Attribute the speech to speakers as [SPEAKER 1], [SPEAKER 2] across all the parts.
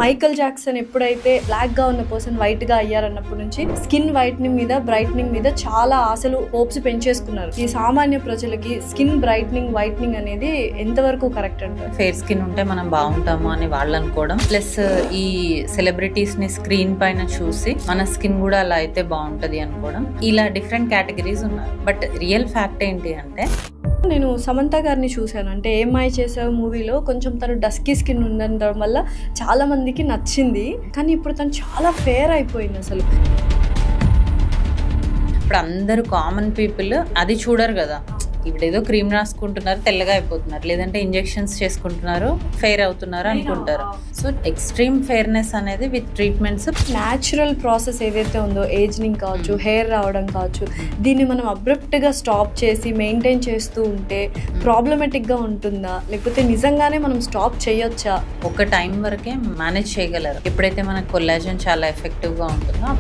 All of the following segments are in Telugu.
[SPEAKER 1] మైకల్ జాక్సన్ ఎప్పుడైతే బ్లాక్ గా ఉన్న పర్సన్ వైట్ గా అయ్యారన్నప్పటి నుంచి స్కిన్ వైట్నింగ్ మీద బ్రైట్నింగ్ మీద చాలా ఆశలు హోప్స్ పెంచేసుకున్నారు. ఈ సామాన్య ప్రజలకి స్కిన్ బ్రైట్నింగ్ వైట్నింగ్ అనేది ఎంతవరకు కరెక్ట్ అంటారు?
[SPEAKER 2] ఫేర్ స్కిన్ ఉంటే మనం బాగుంటాము అని వాళ్ళు అనుకోవడం, ప్లస్ ఈ సెలబ్రిటీస్ ని స్క్రీన్ పైన చూసి మన స్కిన్ కూడా అలా అయితే బాగుంటది అనుకోవడం, ఇలా డిఫరెంట్ కేటగిరీస్ ఉన్నారు. బట్ రియల్ ఫ్యాక్ట్ ఏంటి అంటే,
[SPEAKER 1] నేను సమంత గారిని చూశాను. అంటే ఏమై చేసావు మూవీలో కొంచెం తను డస్కీ స్కిన్ ఉండడం వల్ల చాలా మందికి నచ్చింది, కానీ ఇప్పుడు తను చాలా ఫేర్ అయిపోయింది. అసలు
[SPEAKER 2] ఇప్పుడు అందరూ కామన్ పీపుల్ అది చూడరు కదా. ఇప్పుడు ఏదో క్రీమ్ రాసుకుంటున్నారు, తెల్లగా అయిపోతున్నారు, లేదంటే ఇంజెక్షన్స్ చేసుకుంటున్నారు, ఫెయిర్ అవుతున్నారు అనుకుంటారు. సో ఎక్స్ట్రీమ్ ఫెయిర్నెస్ అనేది విత్ ట్రీట్మెంట్స్,
[SPEAKER 1] న్యాచురల్ ప్రాసెస్ ఏదైతే ఉందో, ఏజింగ్ కావచ్చు, హెయిర్ రావడం కావచ్చు, దీన్ని మనం అబ్రప్ట్గా స్టాప్ చేసి మెయింటైన్ చేస్తూ ఉంటే ప్రాబ్లమెటిక్గా ఉంటుందా, లేకపోతే నిజంగానే మనం స్టాప్ చేయొచ్చా?
[SPEAKER 2] ఒక టైం వరకే మేనేజ్ చేయగలరు. ఎప్పుడైతే మనకు కొల్లాజన్ చాలా ఎఫెక్టివ్గా ఉంటుందో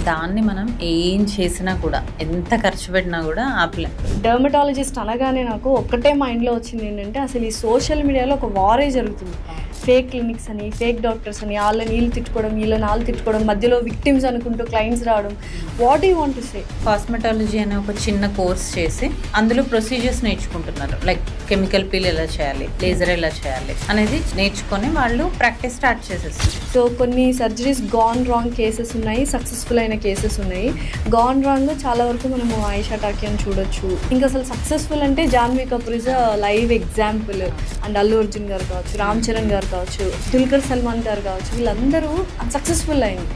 [SPEAKER 2] దాన్ని మనం ఏం చేసినా కూడా, ఎంత ఖర్చు పెట్టినా కూడా ఆపలేం.
[SPEAKER 1] డర్మటాలజిస్ట్ అనగానే నాకు ఒక్కటే మైండ్లో వచ్చింది ఏంటంటే, అసలు ఈ సోషల్ మీడియాలో ఒక వారే జరుగుతుంది. ఫేక్ క్లినిక్స్ అని, ఫేక్ డాక్టర్స్ అని, వాళ్ళని వీళ్ళు తిట్టుకోవడం, వీళ్ళని వాళ్ళు తిట్టుకోవడం, మధ్యలో విక్టిమ్స్ అనుకుంటూ క్లయింట్స్ రావడం. What you want to say?
[SPEAKER 2] Cosmetology అనే ఒక చిన్న కోర్స్ చేసి అందులో ప్రొసీజర్స్ నేర్చుకుంటున్నారు. లైక్ కెమికల్ పీల్ ఎలా చేయాలి, లేజర్ ఎలా చేయాలి అనేది నేర్చుకొని వాళ్ళు ప్రాక్టీస్ స్టార్ట్ చేసేస్తారు.
[SPEAKER 1] సో కొన్ని సర్జరీస్ గాన్ రాంగ్ కేసెస్ ఉన్నాయి, సక్సెస్ఫుల్ అయిన కేసెస్ ఉన్నాయి. గాన్ రాంగ్ చాలా వరకు మనము ఆయిషా టాకీ అని చూడొచ్చు. ఇంకా అసలు సక్సెస్ఫుల్ అంటే Janhvi Kapoor is live example. And Allu Arjun గారు కావచ్చు, రామ్ చరణ్ గారు కావచ్చు, దుల్కర్ సల్మాన్ గారు కావచ్చు, వీళ్ళందరూ సక్సెస్ఫుల్ అయింది.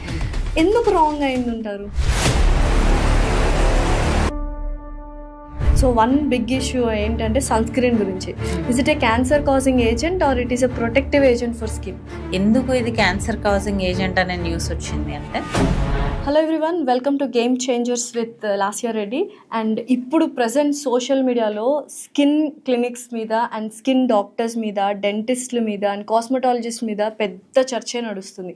[SPEAKER 1] ఎందుకు రాంగ్ అయింది అంటారు? సో వన్ బిగ్ ఇష్యూ ఏంటంటే సన్ స్క్రీన్ గురించి. Is it a cancer causing agent or it is a protective agent for skin?
[SPEAKER 2] ఎందుకు ఇది క్యాన్సర్ కాజింగ్ ఏజెంట్ అనే న్యూస్ వచ్చింది అంటే,
[SPEAKER 1] hello everyone, welcome to game changers with Lasya Reddy. And ఇప్పుడు ప్రజెంట్ సోషల్ మీడియాలో స్కిన్ క్లినిక్స్ మీద అండ్ స్కిన్ డాక్టర్స్ మీద, డెంటిస్ట్ల మీద అండ్ కాస్మెటాలజిస్ట్ మీద పెద్ద చర్చే నడుస్తుంది.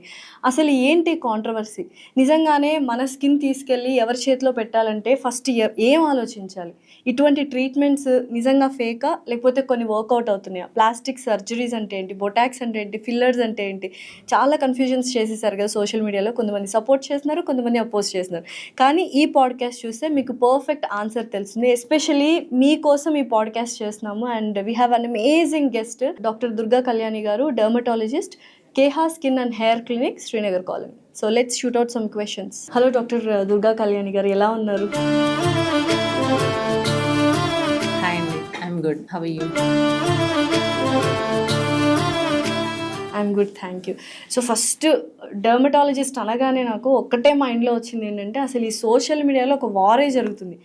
[SPEAKER 1] అసలు ఏంటి కాంట్రవర్సీ? నిజంగానే మన స్కిన్ తీసుకెళ్ళి ఎవరి చేతిలో పెట్టాలంటే ఫస్ట్ ఏం ఆలోచించాలి? ఇటువంటి ట్రీట్మెంట్స్ నిజంగా ఫేకా, లేకపోతే కొన్ని వర్కౌట్ అవుతున్నాయా? ప్లాస్టిక్ సర్జరీస్ అంటే ఏంటి, బొటాక్స్ అంటే ఏంటి, ఫిల్లర్స్ అంటే ఏంటి, చాలా కన్ఫ్యూజన్స్ చేసేసారు కదా సోషల్ మీడియాలో. కొంతమంది సపోర్ట్ చేస్తున్నారు, కొంతమంది అపోజ్ చేస్తున్నారు. కానీ ఈ పాడ్కాస్ట్ చూస్తే మీకు పర్ఫెక్ట్ ఆన్సర్ తెలుస్తుంది. ఎస్పెషలీ మీకోసం ఈ పాడ్కాస్ట్ చేస్తున్నాము. And we have an amazing guest, doctor Durga Kalyani garu, dermatologist, Keha skin and hair clinic, Srinagar colony. So let's shoot out some questions. Hello doctor Durga Kalyani garu, ఎలా ఉన్నారు?
[SPEAKER 2] హాయ్ అండి, I'm good. How are you?
[SPEAKER 1] I'm good, thank you. So first dermatologist అనగానే నాకు ఒక్కటే మైండ్లో వచ్చింది ఏంటంటే, అసలు ఈ సోషల్ మీడియాలో ఒక వారే జరుగుతుంది.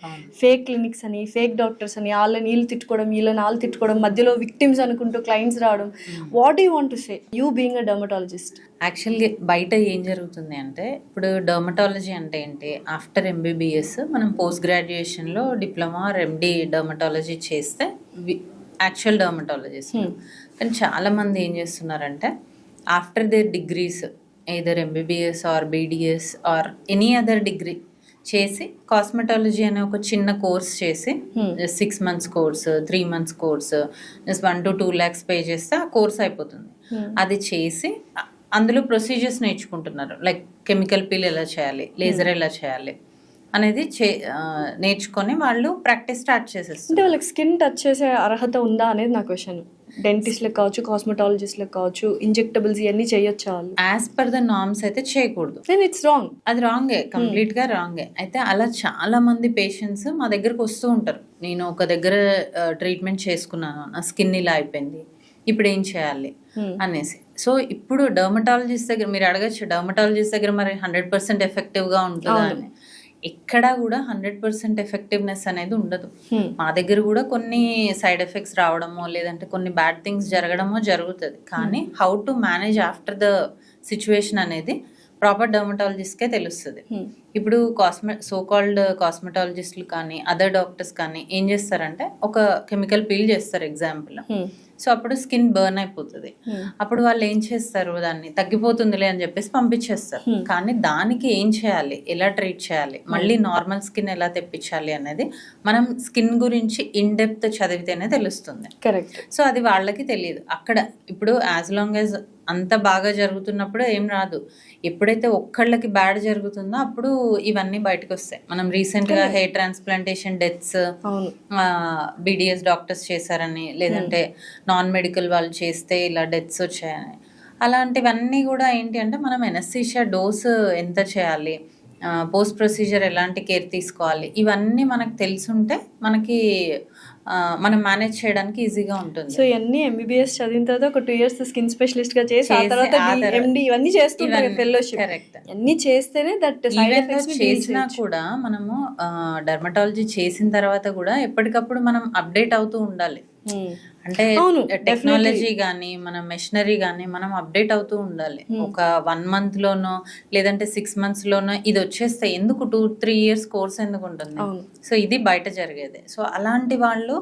[SPEAKER 1] ఫేక్ క్లినిక్స్ అని, ఫేక్ డాక్టర్స్ అని, వాళ్ళని వీళ్ళు తిట్టుకోవడం, వీళ్ళని వాళ్ళు తిట్టుకోవడం, మధ్యలో విక్టిమ్స్ అనుకుంటూ క్లయింట్స్ రావడం. What you want to say, you being a dermatologist?
[SPEAKER 2] యాక్చువల్గా బయట ఏం జరుగుతుంది అంటే, ఇప్పుడు డర్మటాలజీ అంటే ఏంటి, ఆఫ్టర్ ఎంబీబీఎస్ మనం పోస్ట్ గ్రాడ్యుయేషన్లో డిప్లొమా ఆర్ ఎండి డర్మటాలజీ చేస్తే యాక్చువల్ డర్మటాలజిస్ట్. కానీ చాలామంది ఏం చేస్తున్నారంటే, after their degrees either MBBS or BDS or any other degree చేసి కాస్మెటాలజీ అనే ఒక చిన్న కోర్స్ చేసి 6 months course, 3 months course, 1 to 2 lakhs pay చేస్తే ఆ కోర్స్ అయిపోతుంది. అది చేసి అందులో ప్రొసీజర్స్ నేర్చుకుంటున్నారు. లైక్ కెమికల్ పీల్ ఎలా చేయాలి, లేజర్ ఎలా చేయాలి అనేది నేర్చుకొని వాళ్ళు ప్రాక్టీస్ స్టార్ట్ చేసేస్తారు.
[SPEAKER 1] అంటే వాళ్ళకి స్కిన్ టచ్ చేసే అర్హత ఉందా అనేది నా క్వశ్చన్. డెంటిస్ట్లకు కావచ్చు, కాస్మెటాలజిస్ట్లకు కావచ్చు, ఇంజెక్టబుల్స్ ఇవన్నీ చేయొచ్చా వాళ్ళు?
[SPEAKER 2] యాజ్ పర్ ద నార్మ్స్ అయితే చేయకూడదు.
[SPEAKER 1] Then it's wrong.
[SPEAKER 2] అది రాంగే, కంప్లీట్గా రాంగే. అయితే అలా చాలా మంది పేషెంట్స్ మా దగ్గరకు వస్తూ ఉంటారు. నేను ఒక దగ్గర ట్రీట్మెంట్ చేసుకున్నాను, నా స్కిన్ ఇలా అయిపోయింది, ఇప్పుడు ఏం చేయాలి అనేసి. సో ఇప్పుడు డర్మటాలజిస్ట్ దగ్గర మీరు అడగచ్చు, డర్మటాలజిస్ట్ దగ్గర మరి 100% ఎఫెక్టివ్గా ఉంటుందా అని. ఎక్కడా కూడా 100% ఎఫెక్టివ్నెస్ అనేది ఉండదు. మా దగ్గర కూడా కొన్ని సైడ్ ఎఫెక్ట్స్ రావడమో, లేదంటే కొన్ని బ్యాడ్ థింగ్స్ జరగడమో జరుగుతుంది. కానీ how to manage after the situation అనేది ప్రాపర్ డర్మటాలజిస్ట్కే తెలుస్తుంది. ఇప్పుడు సో కాల్డ్ కాస్మెటాలజిస్టులు కానీ అదర్ డాక్టర్స్ కానీ ఏం చేస్తారంటే, ఒక కెమికల్ పీల్ చేస్తారు ఎగ్జాంపుల్. సో అప్పుడు స్కిన్ బర్న్ అయిపోతుంది. అప్పుడు వాళ్ళు ఏం చేస్తారు, దాన్ని తగ్గిపోతుందిలే అని చెప్పేసి పంపించేస్తారు. కానీ దానికి ఏం చేయాలి, ఎలా ట్రీట్ చేయాలి, మళ్ళీ నార్మల్ స్కిన్ ఎలా తెప్పించాలి అనేది మనం స్కిన్ గురించి ఇన్ డెప్త్ చదివితేనే తెలుస్తుంది.
[SPEAKER 1] కరెక్ట్.
[SPEAKER 2] సో అది వాళ్ళకి తెలియదు. అక్కడ ఇప్పుడు యాజ్ లాంగ్ యాజ్ అంత బాగా జరుగుతున్నప్పుడు ఏం రాదు. ఎప్పుడైతే ఒక్కళ్ళకి బ్యాడ్ జరుగుతుందో అప్పుడు ఇవన్నీ బయటకు వస్తాయి. మనం రీసెంట్గా హెయిర్ ట్రాన్స్ప్లాంటేషన్ డెత్స్,
[SPEAKER 1] అవును.
[SPEAKER 2] బీడిఎస్ డాక్టర్స్ చేశారని, లేదంటే నాన్ మెడికల్ వాళ్ళు చేస్తే ఇలా డెత్స్ వచ్చాయని, అలాంటివన్నీ కూడా ఏంటి అంటే మనం ఎనస్థీషియా డోస్ ఎంత చేయాలి, పోస్ట్ ప్రొసీజర్ ఎలాంటి కేర్ తీసుకోవాలి, ఇవన్నీ మనకు తెలుసుంటే మనకి మనం మేనేజ్ చేయడానికి ఈజీగా ఉంటుంది.
[SPEAKER 1] సో ఇవన్నీ ఎంబీబీఎస్ చదివిన తర్వాత ఒక 2 years స్కిన్ స్పెషలిస్ట్ గా చేసి ఆ తర్వాత ఎండి ఇవన్నీ చేస్తుంటారు ఫెలోషిప్.
[SPEAKER 2] కరెక్ట్.
[SPEAKER 1] అన్నీ చేస్తేనే దట్ సైడ్ ఎఫెక్ట్స్
[SPEAKER 2] చేసినా కూడా మనము డర్మటాలజీ చేసిన తర్వాత కూడా ఎప్పటికప్పుడు మనం అప్డేట్ అవుతూ ఉండాలి. అంటే టెక్నాలజీ కానీ మన మెషినరీ కానీ మనం అప్డేట్ అవుతూ ఉండాలి. ఒక 1 month లోనో లేదంటే 6 months లోనో ఇది వచ్చేస్తే ఎందుకు 2-3 years కోర్స్ ఎందుకు ఉంటుంది? సో ఇది బయట జరిగేది. సో అలాంటి వాళ్ళు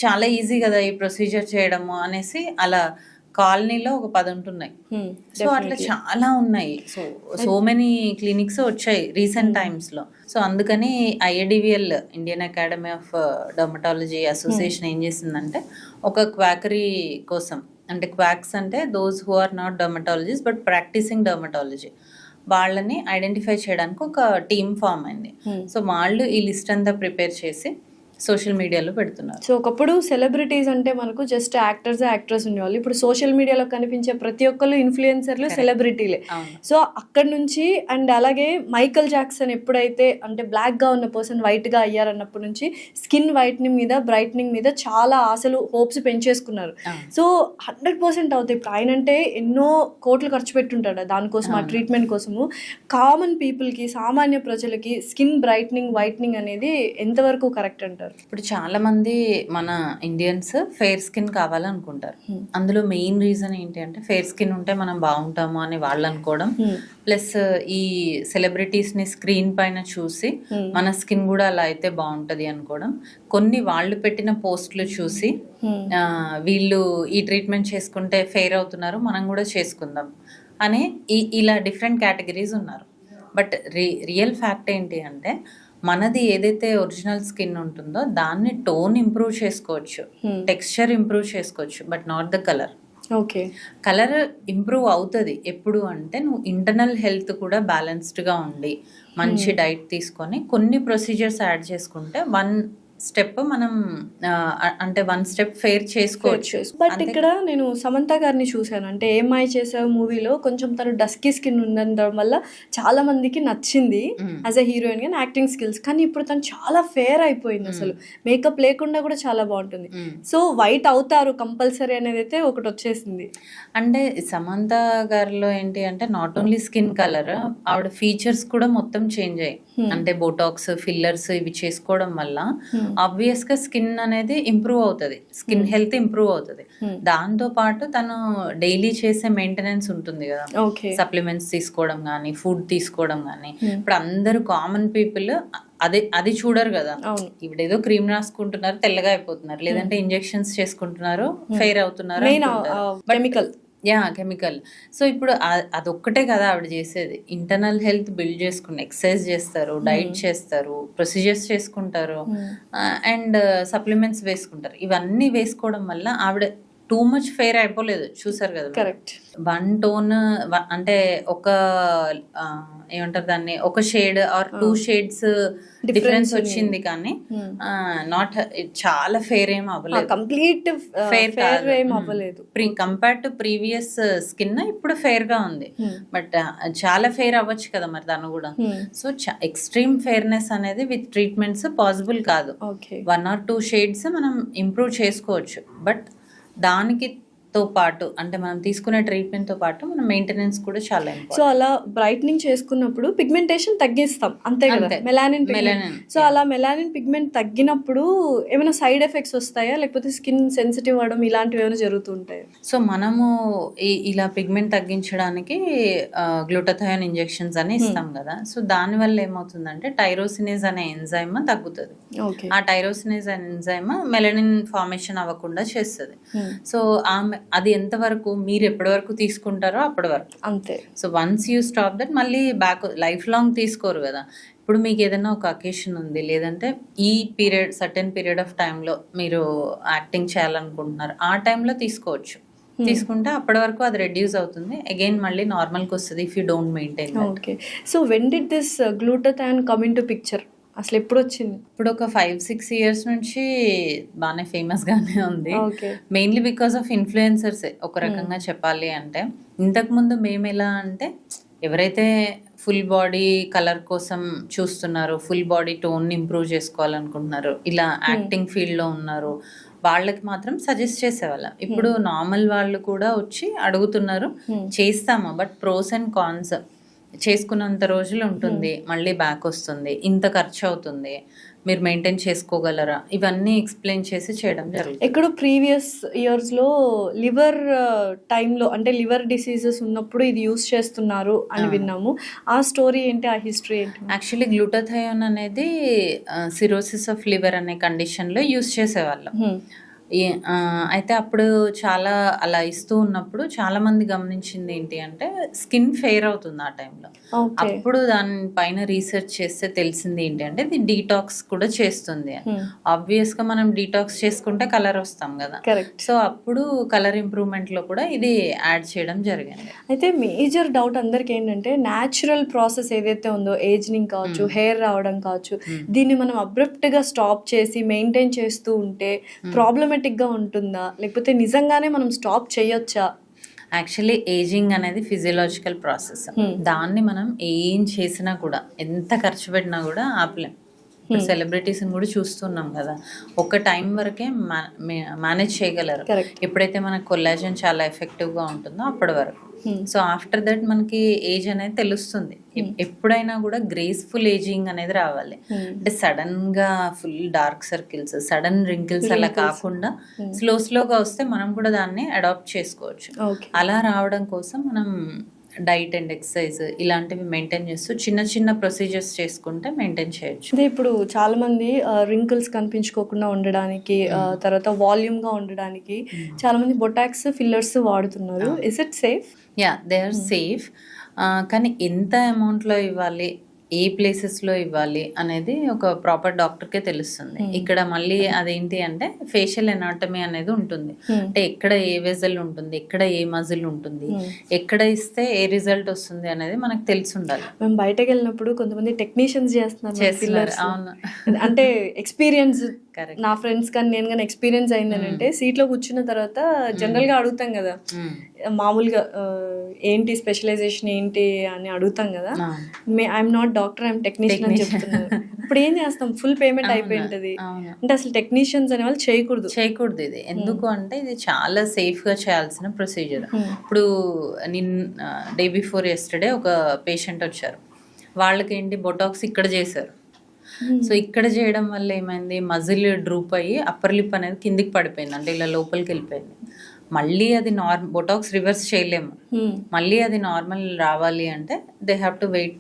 [SPEAKER 2] చాలా ఈజీ కదా ఈ ప్రొసీజర్ చేయడము అనేసి అలా కాలనీలో ఒక 10 ఉంటున్నాయి. సో అట్లా చాలా ఉన్నాయి. సో మెనీ క్లినిక్స్ వచ్చాయి రీసెంట్ టైమ్స్ లో. సో అందుకని IADVL, Indian academy of dermatology association ఏం చేసిందంటే ఒక క్వాకరీ కోసం, అంటే క్వాక్స్ అంటే those who are not dermatologist but practising dermatology, వాళ్ళని ఐడెంటిఫై చేయడానికి ఒక టీమ్ ఫామ్ అయింది. సో వాళ్ళు ఈ లిస్ట్ అంతా ప్రిపేర్ చేసి సోషల్ మీడియాలో పెడుతున్నారు.
[SPEAKER 1] సో ఒకప్పుడు సెలబ్రిటీస్ అంటే మనకు జస్ట్ యాక్టర్స్ ఉండేవాళ్ళు. ఇప్పుడు సోషల్ మీడియాలో కనిపించే ప్రతి ఒక్కరు ఇన్ఫ్లుయెన్సర్లు, సెలబ్రిటీలే. సో అక్కడ నుంచి అండ్ అలాగే మైకల్ జాక్సన్ ఎప్పుడైతే అంటే బ్లాక్ గా ఉన్న పర్సన్ వైట్ గా అయ్యారన్నప్పటి నుంచి స్కిన్ వైట్నింగ్ మీద, బ్రైట్నింగ్ మీద చాలా ఆశలు, హోప్స్ పెంచేసుకున్నారు. సో 100% అవుతాయి. ఇప్పుడు ఆయన అంటే ఎన్నో కోట్లు ఖర్చు పెట్టుంటాడు దానికోసం, ఆ ట్రీట్మెంట్ కోసము. కామన్ పీపుల్ కి, సామాన్య ప్రజలకి స్కిన్ బ్రైట్నింగ్, వైట్నింగ్ అనేది ఎంతవరకు కరెక్ట్ అంటారు?
[SPEAKER 2] ఇప్పుడు చాలా మంది మన ఇండియన్స్ ఫెయిర్ స్కిన్ కావాలనుకుంటారు. అందులో మెయిన్ రీజన్ ఏంటి అంటే ఫెయిర్ స్కిన్ ఉంటే మనం బాగుంటాము అని వాళ్ళు అనుకోవడం, ప్లస్ ఈ సెలబ్రిటీస్ ని స్క్రీన్ పైన చూసి మన స్కిన్ కూడా అలా అయితే బాగుంటది అనుకోవడం, కొన్ని వాళ్ళు పెట్టిన పోస్టులు చూసి వీళ్ళు ఈ ట్రీట్మెంట్ చేసుకుంటే ఫెయిర్ అవుతున్నారు, మనం కూడా చేసుకుందాం అని ఇలా డిఫరెంట్ కేటగిరీస్ ఉన్నారు. బట్ రియల్ ఫ్యాక్ట్ ఏంటి అంటే మనది ఏదైతే ఒరిజినల్ స్కిన్ ఉంటుందో దాన్ని టోన్ ఇంప్రూవ్ చేసుకోవచ్చు, టెక్స్చర్ ఇంప్రూవ్ చేసుకోవచ్చు, but not the colour.
[SPEAKER 1] Okay,
[SPEAKER 2] colour improve అవుతుంది ఎప్పుడు అంటే నువ్వు ఇంటర్నల్ హెల్త్ కూడా బ్యాలెన్స్డ్గా ఉండి మంచి డైట్ తీసుకొని కొన్ని ప్రొసీజర్స్ యాడ్ చేసుకుంటే 1 step మనం అంటే 1 step ఫెయిర్ చేసుకోవచ్చు.
[SPEAKER 1] బట్ ఇక్కడ నేను సమంత గారిని చూశాను, అంటే ఏమై చేసావు మూవీలో కొంచెం తను డస్కీ స్కిన్ ఉండడం వల్ల చాలా మందికి నచ్చింది యాజ్ అ హీరోయిన్ గా, యాక్టింగ్ స్కిల్స్. కానీ ఇప్పుడు తను చాలా ఫేర్ అయిపోయింది, అసలు మేకప్ లేకుండా కూడా చాలా బాగుంటుంది. సో వైట్ అవుతారు కంపల్సరీ అనేది అయితే ఒకటి వచ్చేసింది.
[SPEAKER 2] అంటే సమంత గారిలో ఏంటి అంటే నాట్ ఓన్లీ స్కిన్ కలర్, ఆవిడ ఫీచర్స్ కూడా మొత్తం చేంజ్ అయ్యాయి. అంటే బోటాక్స్, ఫిల్లర్స్ ఇవి చేసుకోవడం వల్ల ఆబ్వియస్ గా స్కిన్ అనేది ఇంప్రూవ్ అవుతుంది, స్కిన్ హెల్త్ ఇంప్రూవ్ అవుతుంది. దాంతో పాటు తను డైలీ చేసే మెయింటెనెన్స్ ఉంటుంది కదా, సప్లిమెంట్స్ తీసుకోవడం కానీ, ఫుడ్ తీసుకోవడం కానీ. ఇప్పుడు అందరూ కామన్ పీపుల్ అది చూడరు కదా, ఇప్పుడు ఏదో క్రీమ్ రాసుకుంటున్నారు తెల్లగా అయిపోతున్నారు, లేదంటే ఇంజెక్షన్స్ చేసుకుంటున్నారు ఫెయిర్ అవుతున్నారు, కెమికల్. సో ఇప్పుడు అదొక్కటే కదా ఆవిడ చేసేది. ఇంటర్నల్ హెల్త్ బిల్డ్ చేసుకుని ఎక్సర్సైజ్ చేస్తారు, డైట్ చేస్తారు, ప్రొసీజర్స్ చేసుకుంటారు, అండ్ సప్లిమెంట్స్ వేసుకుంటారు. ఇవన్నీ వేసుకోవడం వల్ల ఆవిడ టూ మచ్ ఫెయిర్ అయిపోలేదు, చూసారు కదా.
[SPEAKER 1] కరెక్ట్.
[SPEAKER 2] 1 tone అంటే ఒక ఏమంటారు దాన్ని, ఒక షేడ్ ఆర్ 2 shades డిఫరెన్స్ వచ్చింది, కానీ నాట్ చాలా ఫెయిర్ ఏం అవ్వలేదు,
[SPEAKER 1] కంప్లీట్ ఫెయిర్ ఏం అవ్వలేదు.
[SPEAKER 2] కంపేర్ టు ప్రీవియస్ స్కిన్ ఇప్పుడు ఫెయిర్ గా ఉంది, బట్ చాలా ఫెయిర్ అవ్వచ్చు కదా మరి తను కూడా. సో ఎక్స్ట్రీమ్ ఫెయిర్నెస్ అనేది విత్ ట్రీట్మెంట్స్ పాసిబుల్ కాదు. 1 or 2 shades మనం ఇంప్రూవ్ చేసుకోవచ్చు, బట్ దానికి తో పాటు అంటే మనం తీసుకునే ట్రీట్మెంట్ తో పాటు మన మెయింటెనెన్స్ కూడా చాలా ఇంపార్టెంట్.
[SPEAKER 1] సో అలా బ్రైట్నింగ్ చేసుకున్నప్పుడు పిగ్మెంటేషన్ తగ్గిస్తాం అంతే కదా, మెలానిన్. సో అలా మెలానిన్ పిగ్మెంట్ తగ్గినప్పుడు ఏమైనా సైడ్ ఎఫెక్ట్స్ వస్తాయా, లేకపోతే స్కిన్ సెన్సిటివ్ అవడం ఇలాంటివి ఏమైనా జరుగుతుంటాయి?
[SPEAKER 2] సో మనము ఇలా పిగ్మెంట్ తగ్గించడానికి గ్లూటాథయోన్ ఇంజెక్షన్స్ అని ఇస్తాం కదా. సో దాని వల్ల ఏమవుతుందంటే టైరోసినేజ్ అనే ఎంజైమ్ తగ్గుతుంది. ఆ టైరోసినేజ్ అనే ఎంజైమ్ మెలనిన్ ఫార్మేషన్ అవ్వకుండా చేస్తుంది. సో అది ఎంతవరకు మీరు ఎప్పటి వరకు తీసుకుంటారో అప్పటి వరకు అంతే. So once you stop that మళ్ళీ బ్యాక్ లైఫ్ లాంగ్ తీసుకోరు కదా. ఇప్పుడు మీకు ఏదైనా ఒక అకేషన్ ఉంది, లేదంటే ఈ సర్టెన్ పీరియడ్ ఆఫ్ టైంలో మీరు యాక్టింగ్ చేయాలనుకుంటున్నారు, ఆ టైంలో తీసుకోవచ్చు. తీసుకుంటే అప్పటి వరకు అది రెడ్యూస్ అవుతుంది, అగైన్ మళ్ళీ నార్మల్కి వస్తుంది if you don't maintain.
[SPEAKER 1] Okay. So when did this glutathione come into picture? అసలు ఎప్పుడు వచ్చింది?
[SPEAKER 2] ఇప్పుడు ఒక 5-6 years నుంచి బాగానే ఫేమస్గానే ఉంది.
[SPEAKER 1] ఓకే.
[SPEAKER 2] మెయిన్లీ బికాస్ ఆఫ్ ఇన్ఫ్లుయెన్సర్సే ఒక రకంగా చెప్పాలి అంటే. ఇంతకుముందు మేము ఎలా అంటే ఎవరైతే ఫుల్ బాడీ కలర్ కోసం చూస్తున్నారు, ఫుల్ బాడీ టోన్ ఇంప్రూవ్ చేసుకోవాలనుకుంటున్నారు, ఇలా యాక్టింగ్ ఫీల్డ్లో ఉన్నారు, వాళ్ళకి మాత్రం సజెస్ట్ చేసేవాళ్ళం. ఇప్పుడు నార్మల్ వాళ్ళు కూడా వచ్చి అడుగుతున్నారు, చేస్తాము బట్ ప్రోస్ అండ్ కాన్స్, చేసుకున్నంత రోజులు ఉంటుంది, మళ్ళీ బ్యాక్ వస్తుంది, ఇంత ఖర్చు అవుతుంది, మీరు మెయింటైన్ చేసుకోగలరా, ఇవన్నీ ఎక్స్ప్లెయిన్ చేసి చేయడం జరుగుతుంది.
[SPEAKER 1] ఎక్కడో ప్రీవియస్ ఇయర్స్లో లివర్ టైంలో అంటే లివర్ డిసీజెస్ ఉన్నప్పుడు ఇది యూస్ చేస్తున్నారు అని విన్నాము. ఆ స్టోరీ ఏంటి, ఆ హిస్టరీ ఏంటి?
[SPEAKER 2] యాక్చువల్లీ గ్లూటాథయోన్ అనేది సిరోసిస్ ఆఫ్ లివర్ అనే కండిషన్లో యూస్ చేసేవాళ్ళం. అయితే అప్పుడు చాలా అలా ఇస్తూ ఉన్నప్పుడు చాలా మంది గమనించింది ఏంటి అంటే స్కిన్ ఫెయిర్ అవుతుంది ఆ టైంలో. అప్పుడు దానిపైన రీసెర్చ్ చేస్తే తెలిసింది ఏంటి అంటే ఇది డీటాక్స్ కూడా చేస్తుంది. ఆబ్వియస్ గా మనం డీటాక్స్ చేసుకుంటే కలర్ వస్తాం కదా, సో అప్పుడు కలర్ ఇంప్రూవ్మెంట్ లో కూడా ఇది యాడ్ చేయడం జరిగింది.
[SPEAKER 1] అయితే మేజర్ డౌట్ అందరికి ఏంటంటే న్యాచురల్ ప్రాసెస్ ఏదైతే ఉందో, ఏజింగ్ కావచ్చు, హెయిర్ రావడం కావచ్చు, దీన్ని మనం అబ్రప్ట్ గా స్టాప్ చేసి మెయింటైన్ చేస్తూ ఉంటే ప్రాబ్లమేటిక్ గా ఉంటుందా, లేకపోతే నిజంగానే మనం స్టాప్ చేయొచ్చా?
[SPEAKER 2] యాక్చువల్లీ ఏజింగ్ అనేది ఫిజియలాజికల్ ప్రాసెస్. దాన్ని మనం ఏం చేసినా కూడా, ఎంత ఖర్చు పెట్టినా కూడా ఆపలేం. ఇప్పుడు సెలబ్రిటీస్ని కూడా చూస్తున్నాం కదా, ఒక టైం వరకే మేనేజ్ చేయగలరు. ఎప్పుడైతే మనకు కొల్లాజన్ చాలా ఎఫెక్టివ్గా ఉంటుందో అప్పటి వరకు. సో ఆఫ్టర్ దట్ మనకి ఏజ్ అనేది తెలుస్తుంది. ఎప్పుడైనా కూడా గ్రేస్ఫుల్ ఏజింగ్ అనేది రావాలి. అంటే సడన్ గా full dark circles, sudden wrinkles అలా కాకుండా స్లోగా వస్తే మనం కూడా దాన్ని అడాప్ట్ చేసుకోవచ్చు. అలా రావడం కోసం మనం డైట్ అండ్ ఎక్సర్సైజ్ ఇలాంటివి మెయింటైన్ చేస్తూ చిన్న చిన్న ప్రొసీజర్స్ చేసుకుంటే మెయింటైన్ చేయొచ్చు.
[SPEAKER 1] అదే ఇప్పుడు చాలా మంది రింకిల్స్ కనిపించుకోకుండా ఉండడానికి, తర్వాత వాల్యూమ్ గా ఉండడానికి చాలా మంది బొటాక్స్, ఫిల్లర్స్ వాడుతున్నారు. Is it safe?
[SPEAKER 2] Yeah, they are safe. కానీ ఎంత అమౌంట్లో ఇవ్వాలి, ఏ ప్లేసెస్లో ఇవ్వాలి అనేది ఒక ప్రాపర్ డాక్టర్కే తెలుస్తుంది. ఇక్కడ మళ్ళీ అదేంటి అంటే ఫేషియల్ ఎనాటమీ అనేది ఉంటుంది. అంటే ఎక్కడ ఏ వెజల్ ఉంటుంది, ఎక్కడ ఏ మజిల్ ఉంటుంది, ఎక్కడ ఇస్తే ఏ రిజల్ట్ వస్తుంది అనేది మనకు తెలిసి ఉండాలి.
[SPEAKER 1] మేము బయటకు వెళ్ళినప్పుడు కొంతమంది టెక్నీషియన్స్ చేస్తున్నారు.
[SPEAKER 2] అవును,
[SPEAKER 1] అంటే ఎక్స్పీరియన్స్, నా ఫ్రెండ్స్ కానీ నేను కానీ ఎక్స్పీరియన్స్ అయిందని అంటే సీట్లో కూర్చున్న తర్వాత జనరల్ గా అడుగుతాం కదా, మామూలుగా ఏంటి స్పెషలైజేషన్ ఏంటి అని అడుగుతాం కదా. I'm not doctor, I'm technician అని చెప్తున్నారు. ఇప్పుడు ఏం చేస్తాం, ఫుల్ పేమెంట్ అయిపోయి ఉంటుంది. అంటే అసలు టెక్నీషియన్స్ అనే వాళ్ళు చేయకూడదు
[SPEAKER 2] ఇది. ఎందుకు అంటే ఇది చాలా సేఫ్ గా చేయాల్సిన ప్రొసీజర్. ఇప్పుడు డే బిఫోర్ యెస్టర్డే ఒక పేషెంట్ వచ్చారు, వాళ్ళకి ఏంటి బొటాక్స్ ఇక్కడ చేశారు. సో ఇక్కడ చేయడం వల్ల ఏమైంది, మజిల్ డ్రూప్ అయ్యి అప్పర్ లిప్ అనేది కిందికి పడిపోయింది, అంటే ఇలా లోపలికి వెళ్ళిపోయింది. మళ్ళీ అది బొటాక్స్ రివర్స్ చేయలేము. మళ్ళీ అది నార్మల్ రావాలి అంటే they have to wait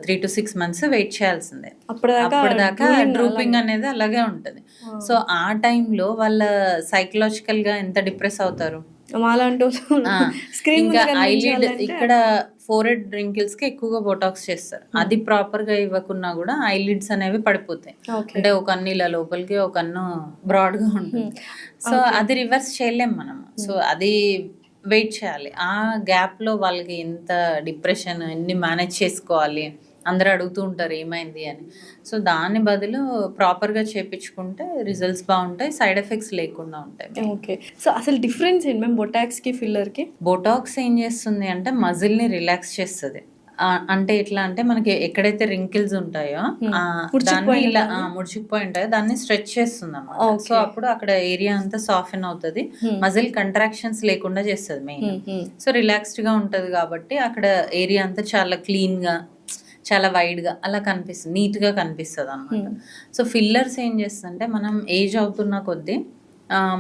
[SPEAKER 2] 3 to 6 months wait చేయాల్సిందే. అప్పటిదాకా డ్రూపింగ్ అనేది అలాగే ఉంటుంది. సో ఆ టైంలో వాళ్ళ సైకలాజికల్ గా ఎంత డిప్రెస్ అవుతారు. ఇంకా ఐలిడ్ ఇక్కడ ఫోరెడ్ రింకిల్స్ కి ఎక్కువగా బొటాక్స్ చేస్తారు. అది ప్రాపర్ గా ఇవ్వకున్నా కూడా ఐలిడ్స్ అనేవి పడిపోతాయి. అంటే ఒక కన్ను ఇలా లోపలికి, ఒక కన్ను బ్రాడ్ గా ఉంటుంది. సో అది రివర్స్ చేయలేం మనం. సో అది వెయిట్ చేయాలి. ఆ గ్యాప్ లో వాళ్ళకి ఎంత డిప్రెషన్, ఎన్ని మేనేజ్ చేసుకోవాలి, అందరూ అడుగుతూ ఉంటారు ఏమైంది అని. సో దాని బదులు ప్రాపర్గా చేయించుకుంటే రిజల్ట్స్ బాగుంటాయి, సైడ్ ఎఫెక్ట్స్ లేకుండా ఉంటాయి.
[SPEAKER 1] ఓకే. సో అసలు డిఫరెన్స్ ఏంటి మ్యామ్ బొటాక్స్కి, ఫిల్లర్కి?
[SPEAKER 2] బొటాక్స్ ఏం చేస్తుంది అంటే మజిల్ని రిలాక్స్ చేస్తుంది. అంటే ఎట్లా అంటే మనకి ఎక్కడైతే రింకిల్స్ ఉంటాయో దాన్ని ఇలా ముడిచిపోయి ఉంటాయో దాన్ని స్ట్రెచ్ చేస్తుంది అన్నమాట. సో అప్పుడు అక్కడ ఏరియా అంతా సాఫ్ట్ అవుతుంది, మజిల్ కంట్రాక్షన్స్ లేకుండా చేస్తుంది మెయిన్. సో రిలాక్స్డ్ గా ఉంటది కాబట్టి అక్కడ ఏరియా అంతా చాలా క్లీన్ గా, చాలా వైడ్గా అలా కనిపిస్తుంది, నీట్గా కనిపిస్తుంది అనమాట. సో ఫిల్లర్స్ ఏం చేస్తుందంటే మనం ఏజ్ అవుతున్న కొద్దీ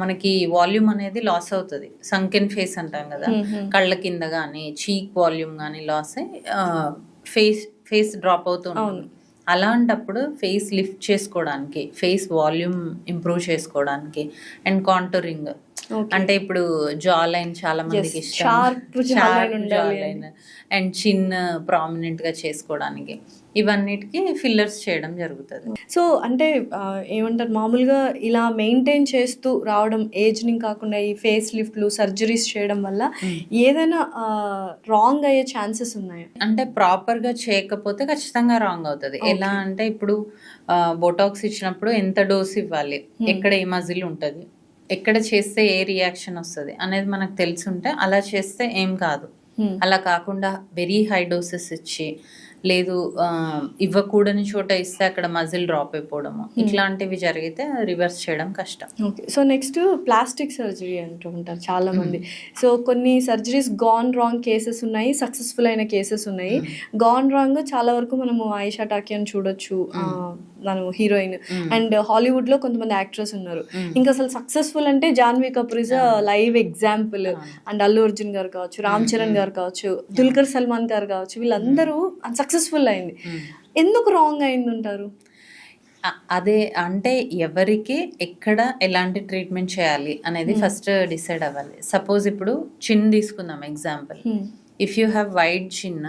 [SPEAKER 2] మనకి వాల్యూమ్ అనేది లాస్ అవుతుంది. సంకెన్ ఫేస్ అంటాం కదా, కళ్ళ కింద కానీ చీక్ వాల్యూమ్ కానీ లాస్ అయ్యి ఫేస్ డ్రాప్ అవుతూ ఉంటుంది. అలాంటప్పుడు ఫేస్ లిఫ్ట్ చేసుకోవడానికి, ఫేస్ వాల్యూమ్ ఇంప్రూవ్ చేసుకోవడానికి అండ్ కాంటూరింగ్ అంటే ఇప్పుడు జా లైన్ చాలా మందికి ఇష్టం,
[SPEAKER 1] sharp jawline ఉండాలి అని.
[SPEAKER 2] అండ్ చిన్ ప్రామినెంట్ గా చేసుకోవడానికి ఇవన్నిటికి ఫిల్లర్స్ చేయడం జరుగుతుంది.
[SPEAKER 1] సో అంటే ఏమంటారు మామూలుగా ఇలా మెయింటైన్ చేస్తూ రావడం ఏజ్ని కాకుండా ఈ ఫేస్ లిఫ్ట్లు సర్జరీస్ చేయడం వల్ల ఏదైనా రాంగ్ అయ్యే ఛాన్సెస్ ఉన్నాయా?
[SPEAKER 2] అంటే ప్రాపర్ గా చేయకపోతే ఖచ్చితంగా రాంగ్ అవుతుంది. ఎలా అంటే ఇప్పుడు బొటాక్స్ ఇచ్చినప్పుడు ఎంత డోస్ ఇవ్వాలి, ఎక్కడ ఏ మజిల్ ఉంటుంది, ఎక్కడ చేస్తే ఏ రియాక్షన్ వస్తుంది అనేది మనకు తెలిసి ఉంటే అలా చేస్తే ఏం కాదు. అలా కాకుండా వెరీ హై డోసెస్ ఇచ్చి లేదు ఇవ్వకూడని చోట ఇస్తే అక్కడ మజిల్ డ్రాప్ అయిపోవడము ఇట్లాంటివి జరిగితే రివర్స్ చేయడం కష్టం.
[SPEAKER 1] Okay, so next plastic surgery అంటూ ఉంటారు చాలా మంది. సో కొన్ని సర్జరీస్ గాన్ రాంగ్ కేసెస్ ఉన్నాయి, సక్సెస్ఫుల్ అయిన కేసెస్ ఉన్నాయి. గాన్ రాంగ్ చాలా వరకు మనము ఆయిషా టాకియాని చూడొచ్చు, తను హీరోయిన్, అండ్ హాలీవుడ్ లో కొంతమంది యాక్ట్రెస్ ఉన్నారు. ఇంకా అసలు సక్సెస్ఫుల్ అంటే Janhvi Kapoor is live example, and Allu Arjun గారు కావచ్చు, రామ్ చరణ్ గారు కావచ్చు, దుల్కర్ సల్మాన్ గారు కావచ్చు, వీళ్ళందరూ సక్సెస్ఫుల్ అయింది. ఎందుకు రాంగ్ అయింది అంటారు?
[SPEAKER 2] అదే అంటే ఎవరికి ఎక్కడ ఎలాంటి ట్రీట్మెంట్ చేయాలి అనేది ఫస్ట్ డిసైడ్ అవ్వాలి. సపోజ్ ఇప్పుడు చిన్ తీసుకుందాం example. If you have wide చిన్,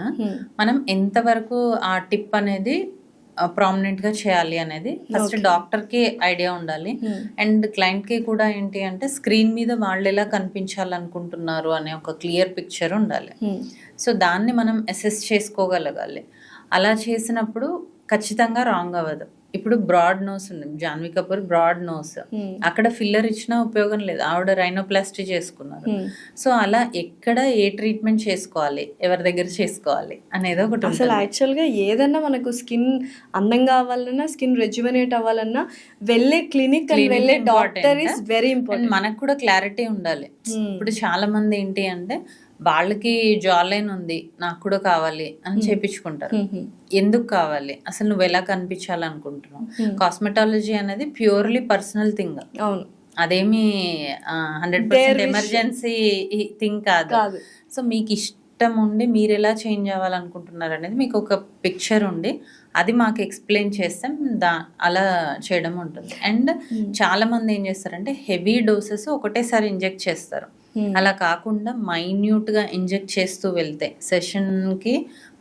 [SPEAKER 2] మనం ఎంతవరకు ఆ టిప్ అనేది ప్రామినెంట్ గా చేయాలి అనేది ఫస్ట్ డాక్టర్ కి ఐడియా ఉండాలి. అండ్ క్లయింట్ కి కూడా ఏంటి అంటే స్క్రీన్ మీద వాళ్ళు ఎలా కనిపించాలనుకుంటున్నారు అనే ఒక క్లియర్ పిక్చర్ ఉండాలి. సో దాన్ని మనం అసెస్ చేసుకోగలగాలి. అలా చేసినప్పుడు ఖచ్చితంగా రాంగ్ అవ్వదు. ఇప్పుడు బ్రాడ్ నోస్ ఉంది, జాన్వీ కపూర్ బ్రాడ్ నోస్, అక్కడ ఫిల్లర్ ఇచ్చినా ఉపయోగం లేదు, ఆవిడ రైనోప్లాస్టీ చేసుకున్నారు. సో అలా ఎక్కడ ఏ ట్రీట్మెంట్ చేసుకోవాలి, ఎవరి దగ్గర చేసుకోవాలి అనేది ఒకటి.
[SPEAKER 1] అసలు యాక్చువల్గా ఏదన్నా మనకు స్కిన్ అందంగా అవ్వాలన్నా, స్కిన్ రెజ్యువనేట్ అవ్వాలన్నా వెళ్ళే క్లినిక్ అండ్ వెళ్ళే డాక్టర్ ఇస్ వెరీ ఇంపార్టెంట్.
[SPEAKER 2] మనకు కూడా క్లారిటీ ఉండాలి. ఇప్పుడు చాలా మంది ఏంటి అంటే వాళ్ళకి జా లైన్ ఉంది, నాకు కూడా కావాలి అని చేపించుకుంటారు. ఎందుకు కావాలి, అసలు నువ్వు ఎలా కనిపించాలనుకుంటున్నావు? కాస్మెటాలజీ అనేది ప్యూర్లీ పర్సనల్ థింగ్.
[SPEAKER 1] అవును,
[SPEAKER 2] అదేమి 100% ఎమర్జెన్సీ థింగ్ కాదు. సో మీకు ఇష్టం ఉండి మీరు ఎలా చేంజ్ అవ్వాలనుకుంటున్నారు అనేది మీకు ఒక పిక్చర్ ఉండి అది మాకు ఎక్స్ప్లెయిన్ చేస్తే అలా చేయడం ఉంటుంది. అండ్ చాలా మంది ఏం చేస్తారంటే హెవీ డోసెస్ ఒకటేసారి ఇంజెక్ట్ చేస్తారు. అలా కాకుండా మైన్యూట్ గా ఇంజెక్ట్ చేస్తూ వెళ్తే సెషన్ కి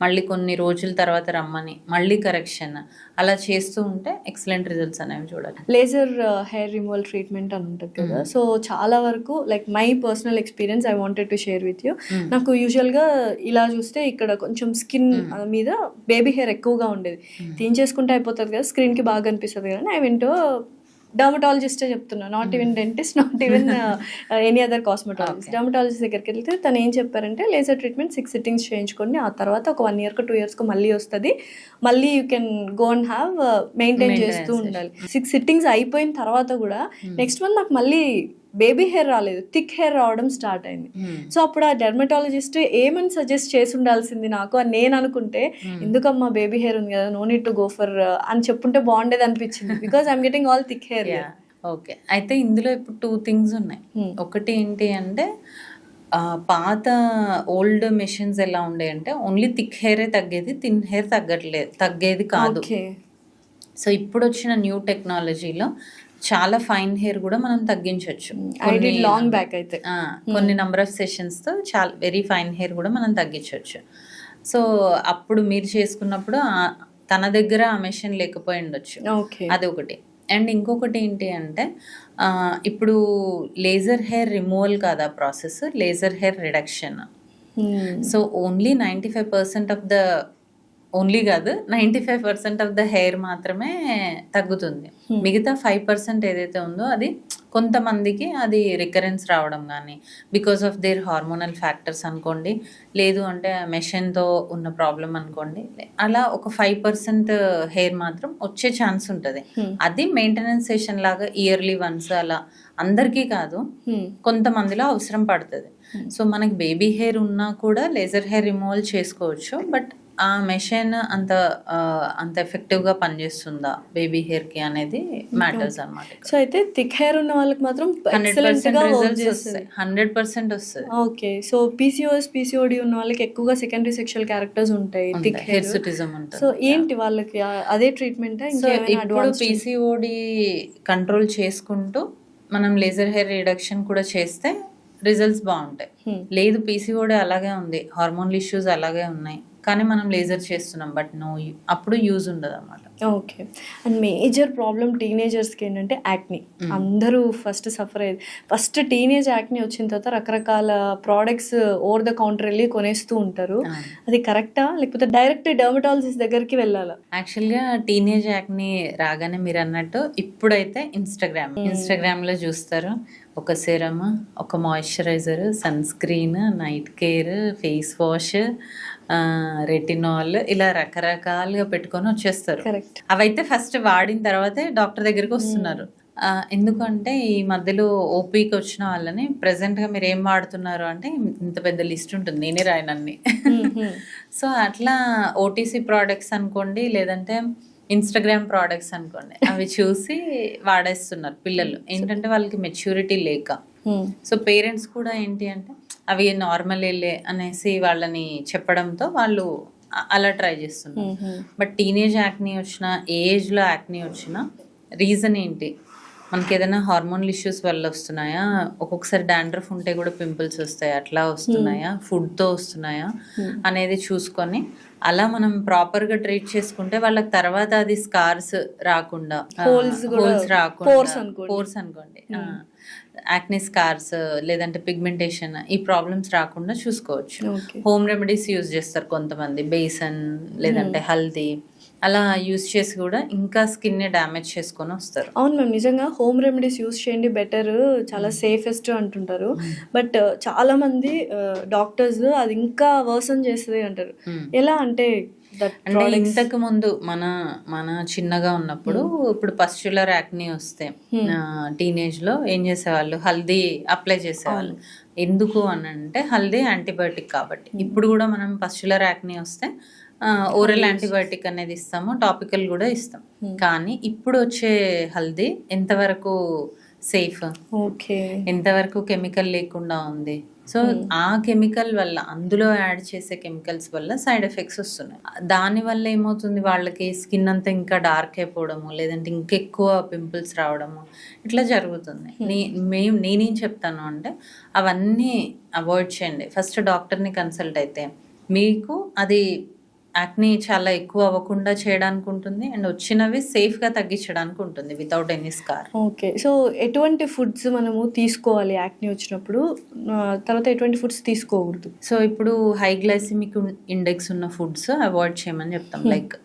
[SPEAKER 2] మళ్ళీ కొన్ని రోజుల తర్వాత రమ్మని మళ్ళీ కరెక్షన్ అలా చేస్తూ ఉంటే ఎక్సలెంట్ రిజల్ట్స్ అనేవి చూడాలి.
[SPEAKER 1] లేజర్ హెయిర్ రిమూవల్ ట్రీట్మెంట్ అని ఉంటుంది కదా, సో చాలా వరకు like my personal experience I wanted to share with you. నాకు యూజువల్గా ఇలా చూస్తే ఇక్కడ కొంచెం స్కిన్ మీద బేబీ హెయిర్ ఎక్కువగా ఉండేది. తీయించేసుకుంటే అయిపోతుంది కదా, స్క్రీన్కి బాగా అనిపిస్తుంది కదా. ఐ వెంట్ డర్మటాలజిస్టే చెప్తున్నా, not even dentist, not even any other cosmetologist. Dermatologist దగ్గరికి వెళ్తే తను ఏం చెప్పారంటే లేజర్ ట్రీట్మెంట్ 6 సిట్టింగ్స్ చేయించుకోండి, ఆ తర్వాత ఒక 1 year 2 years మళ్ళీ వస్తుంది, మళ్ళీ you can go and have maintain చేస్తూ ఉండాలి. 6 సిట్టింగ్స్ అయిపోయిన తర్వాత కూడా నెక్స్ట్ మంత్ నాకు మళ్ళీ బేబీ హెయిర్ రాలేదు, థిక్ హెయిర్ రావడం స్టార్ట్ అయింది. సో అప్పుడు ఆ డెర్మటాలజిస్ట్ ఏమని సజెస్ట్ చేసి ఉండాల్సింది నాకు అని నేను అనుకుంటే, ఎందుకమ్మా బేబీ హెయిర్ ఉంది కదా, no need to go for అని చెప్పుంటే బాగుండేది అనిపించింది, because I'm getting all thick hair.
[SPEAKER 2] Okay, అయితే ఇందులో ఇప్పుడు 2 things ఉన్నాయి. ఒకటి ఏంటి అంటే పాత ఓల్డ్ మెషిన్స్ ఎలా ఉండే అంటే ఓన్లీ థిక్ హెయిరే తగ్గేది, థిన్ హెయిర్ తగ్గేది కాదు. సో ఇప్పుడు వచ్చిన న్యూ టెక్నాలజీలో చాలా ఫైన్ హెయిర్ కూడా మనం తగ్గించవచ్చు.
[SPEAKER 1] లాంగ్ బ్యాక్ అయితే
[SPEAKER 2] కొన్ని నెంబర్ ఆఫ్ సెషన్స్ తో చాలా వెరీ ఫైన్ హెయిర్ కూడా మనం తగ్గించవచ్చు. సో అప్పుడు మీరు చేసుకున్నప్పుడు తన దగ్గర ఆ మెషిన్ లేకపోయి ఉండొచ్చు, అది ఒకటి. అండ్ ఇంకొకటి ఏంటి అంటే ఇప్పుడు లేజర్ హెయిర్ రిమూవల్ కాదా process, laser hair reduction. So only 95% of the only కాదు 95% ఆఫ్ ద హెయిర్ మాత్రమే తగ్గుతుంది. మిగతా 5% ఏదైతే ఉందో అది కొంతమందికి అది రికరెన్స్ రావడం కానీ because of their hormonal factors అనుకోండి, లేదు అంటే మెషిన్తో ఉన్న ప్రాబ్లం అనుకోండి, అలా ఒక 5% హెయిర్ మాత్రం వచ్చే ఛాన్స్ ఉంటుంది. అది మెయింటెనెన్స్ సెషన్ లాగా ఇయర్లీ వన్స్, అలా అందరికీ కాదు కొంతమందిలో అవసరం పడుతుంది. సో మనకి బేబీ హెయిర్ ఉన్నా కూడా లేజర్ హెయిర్ రిమూవల్ చేసుకోవచ్చు, బట్ ఆ మెషిన్ అంత ఎఫెక్టివ్ గా పనిచేస్తుందా బేబీ హెయిర్ కి అనేది మ్యాటర్స్ అన్నమాట.
[SPEAKER 1] సో అయితే థిక్ హెయిర్ ఉన్న వాళ్ళకి మాత్రం
[SPEAKER 2] 100% వస్తుంది.
[SPEAKER 1] ఓకే, సో పీసీఓఎస్ పీసీఓడి ఉన్న వాళ్ళకి ఎక్కువగా సెకండరీ సెక్షువల్ క్యారెక్టర్స్ ఉంటాయి, థిక్ హెయిర్
[SPEAKER 2] హిర్సుటిజం ఉంటుంది.
[SPEAKER 1] సో ఏంటి వాళ్ళకి అదే ట్రీట్మెంట్?
[SPEAKER 2] ఇప్పుడు పీసీఓడి కంట్రోల్ చేసుకుంటూ మనం లేజర్ హెయిర్ రిడక్షన్ కూడా చేస్తే రిజల్ట్స్ బాగుంటాయి. లేదు పీసీఓడి అలాగే ఉంది, హార్మోనల్ ఇష్యూస్ అలాగే ఉన్నాయి, కానీ మనం లేజర్ చేస్తున్నాం బట్ అప్పుడు యూజ్ ఉండదు అన్నమాట.
[SPEAKER 1] ఓకే. అండ్ మేజర్ ప్రాబ్లం టీనేజర్స్కి ఏంటంటే యాక్ని. అందరూ ఫస్ట్ సఫర్ అయ్యేది. ఫస్ట్ టీనేజ్ యాక్ని వచ్చిన తర్వాత రకరకాల ప్రోడక్ట్స్ ఓవర్ ద కౌంటర్ వెళ్ళి కొనేస్తూ ఉంటారు. అది కరెక్టా, లేకపోతే డైరెక్ట్ డర్మటాలజిస్ట్ దగ్గరికి వెళ్ళాలా?
[SPEAKER 2] యాక్చువల్గా టీనేజ్ యాక్ని రాగానే మీరు అన్నట్టు ఇప్పుడైతే ఇన్స్టాగ్రామ్లో చూస్తారు, ఒక సెరమ్, ఒక moisturiser, sunscreen, night care, face wash, retinol, ఇలా రకరకాలుగా పెట్టుకొని వచ్చేస్తారు. అవైతే ఫస్ట్ వాడిన తర్వాతే డాక్టర్ దగ్గరికి వస్తున్నారు. ఎందుకంటే ఈ మధ్యలో ఓపీకి వచ్చిన వాళ్ళని ప్రెసెంట్గా మీరు ఏం వాడుతున్నారు అంటే ఇంత పెద్ద లిస్ట్ ఉంటుంది, నేనే రాయనన్ని. సో అట్లా ఓటీసీ ప్రోడక్ట్స్ అనుకోండి, లేదంటే ఇన్స్టాగ్రామ్ ప్రోడక్ట్స్ అనుకోండి, అవి చూసి వాడేస్తున్నారు పిల్లలు. ఏంటంటే వాళ్ళకి మెచ్యూరిటీ లేక. సో పేరెంట్స్ కూడా ఏంటి అంటే అవి నార్మల్ అనేసి వాళ్ళని చెప్పడంతో వాళ్ళు అలా ట్రై చేస్తున్నారు. బట్ టీనేజ్ యాక్ని వచ్చిన, ఏ ఏజ్లో యాక్ని వచ్చిన రీజన్ ఏంటి, మనకి ఏదైనా హార్మోనల్ ఇష్యూస్ వల్ల వస్తున్నాయా, ఒక్కొక్కసారి డాండ్రఫ్ ఉంటే కూడా పింపుల్స్ వస్తాయి, అట్లా వస్తున్నాయా, ఫుడ్తో వస్తున్నాయా అనేది చూసుకొని అలా మనం ప్రాపర్గా ట్రీట్ చేసుకుంటే వాళ్ళకి తర్వాత అది స్కార్స్ రాకుండా, హోల్స్ రాకుండా, పోర్స్ అనుకోండి, యాక్ని స్కార్స్ లేదంటే పిగ్మెంటేషన్, ఈ ప్రాబ్లమ్స్ రాకుండా చూసుకోవచ్చు. హోమ్ రెమెడీస్ యూజ్ చేస్తారు కొంతమంది, బేసన్ లేదంటే హల్దీ, అలా యూజ్ చేసి కూడా ఇంకా స్కిన్ డ్యామేజ్ చేసుకొని వస్తారు.
[SPEAKER 1] అవును మ్యామ్, నిజంగా హోమ్ రెమెడీస్ యూజ్ చేయండి, బెటర్, చాలా సేఫెస్ట్ అంటుంటారు. బట్ చాలా మంది డాక్టర్స్ అది ఇంకా వర్సన్ చేస్తుంది అంటారు. ఎలా అంటే
[SPEAKER 2] ఇంతకు ముందు మన చిన్నగా ఉన్నప్పుడు, ఇప్పుడు పస్చులర్ యాక్ని వస్తే టీనేజ్ లో ఏం చేసేవాళ్ళు, హల్దీ అప్లై చేసేవాళ్ళు. ఎందుకు అని అంటే హల్దీ యాంటీబయాటిక్ కాబట్టి. ఇప్పుడు కూడా మనం పస్చులర్ యాక్ని వస్తే ఓరల్ యాంటీబయాటిక్ అనేది ఇస్తాము, టాపికల్ కూడా ఇస్తాం. కానీ ఇప్పుడు వచ్చే హల్దీ ఎంతవరకు సేఫ్, ఎంతవరకు కెమికల్ లేకుండా ఉంది. సో ఆ కెమికల్ వల్ల, అందులో యాడ్ చేసే కెమికల్స్ వల్ల సైడ్ ఎఫెక్ట్స్ వస్తున్నాయి. దానివల్ల ఏమవుతుంది, వాళ్ళకి స్కిన్ అంతా ఇంకా డార్క్ అయిపోవడము, లేదంటే ఇంకెక్కువ పింపుల్స్ రావడము, ఇట్లా జరుగుతుంది. నేనేం చెప్తాను అంటే అవన్నీ అవాయిడ్ చేయండి. ఫస్ట్ డాక్టర్ని కన్సల్ట్ అయితే మీకు అది యాక్ని చాలా ఎక్కువ అవ్వకుండా చేయడానికి ఉంటుంది, అండ్ వచ్చినవి సేఫ్గా తగ్గించడానికి ఉంటుంది without any scar.
[SPEAKER 1] Okay. So ఎటువంటి ఫుడ్స్ మనము తీసుకోవాలి యాక్ని వచ్చినప్పుడు, తర్వాత ఎటువంటి ఫుడ్స్ తీసుకోకూడదు?
[SPEAKER 2] సో ఇప్పుడు హై గ్లైసిమిక్ ఇండెక్స్ ఉన్న ఫుడ్స్ అవాయిడ్ చేయమని చెప్తాం. లైక్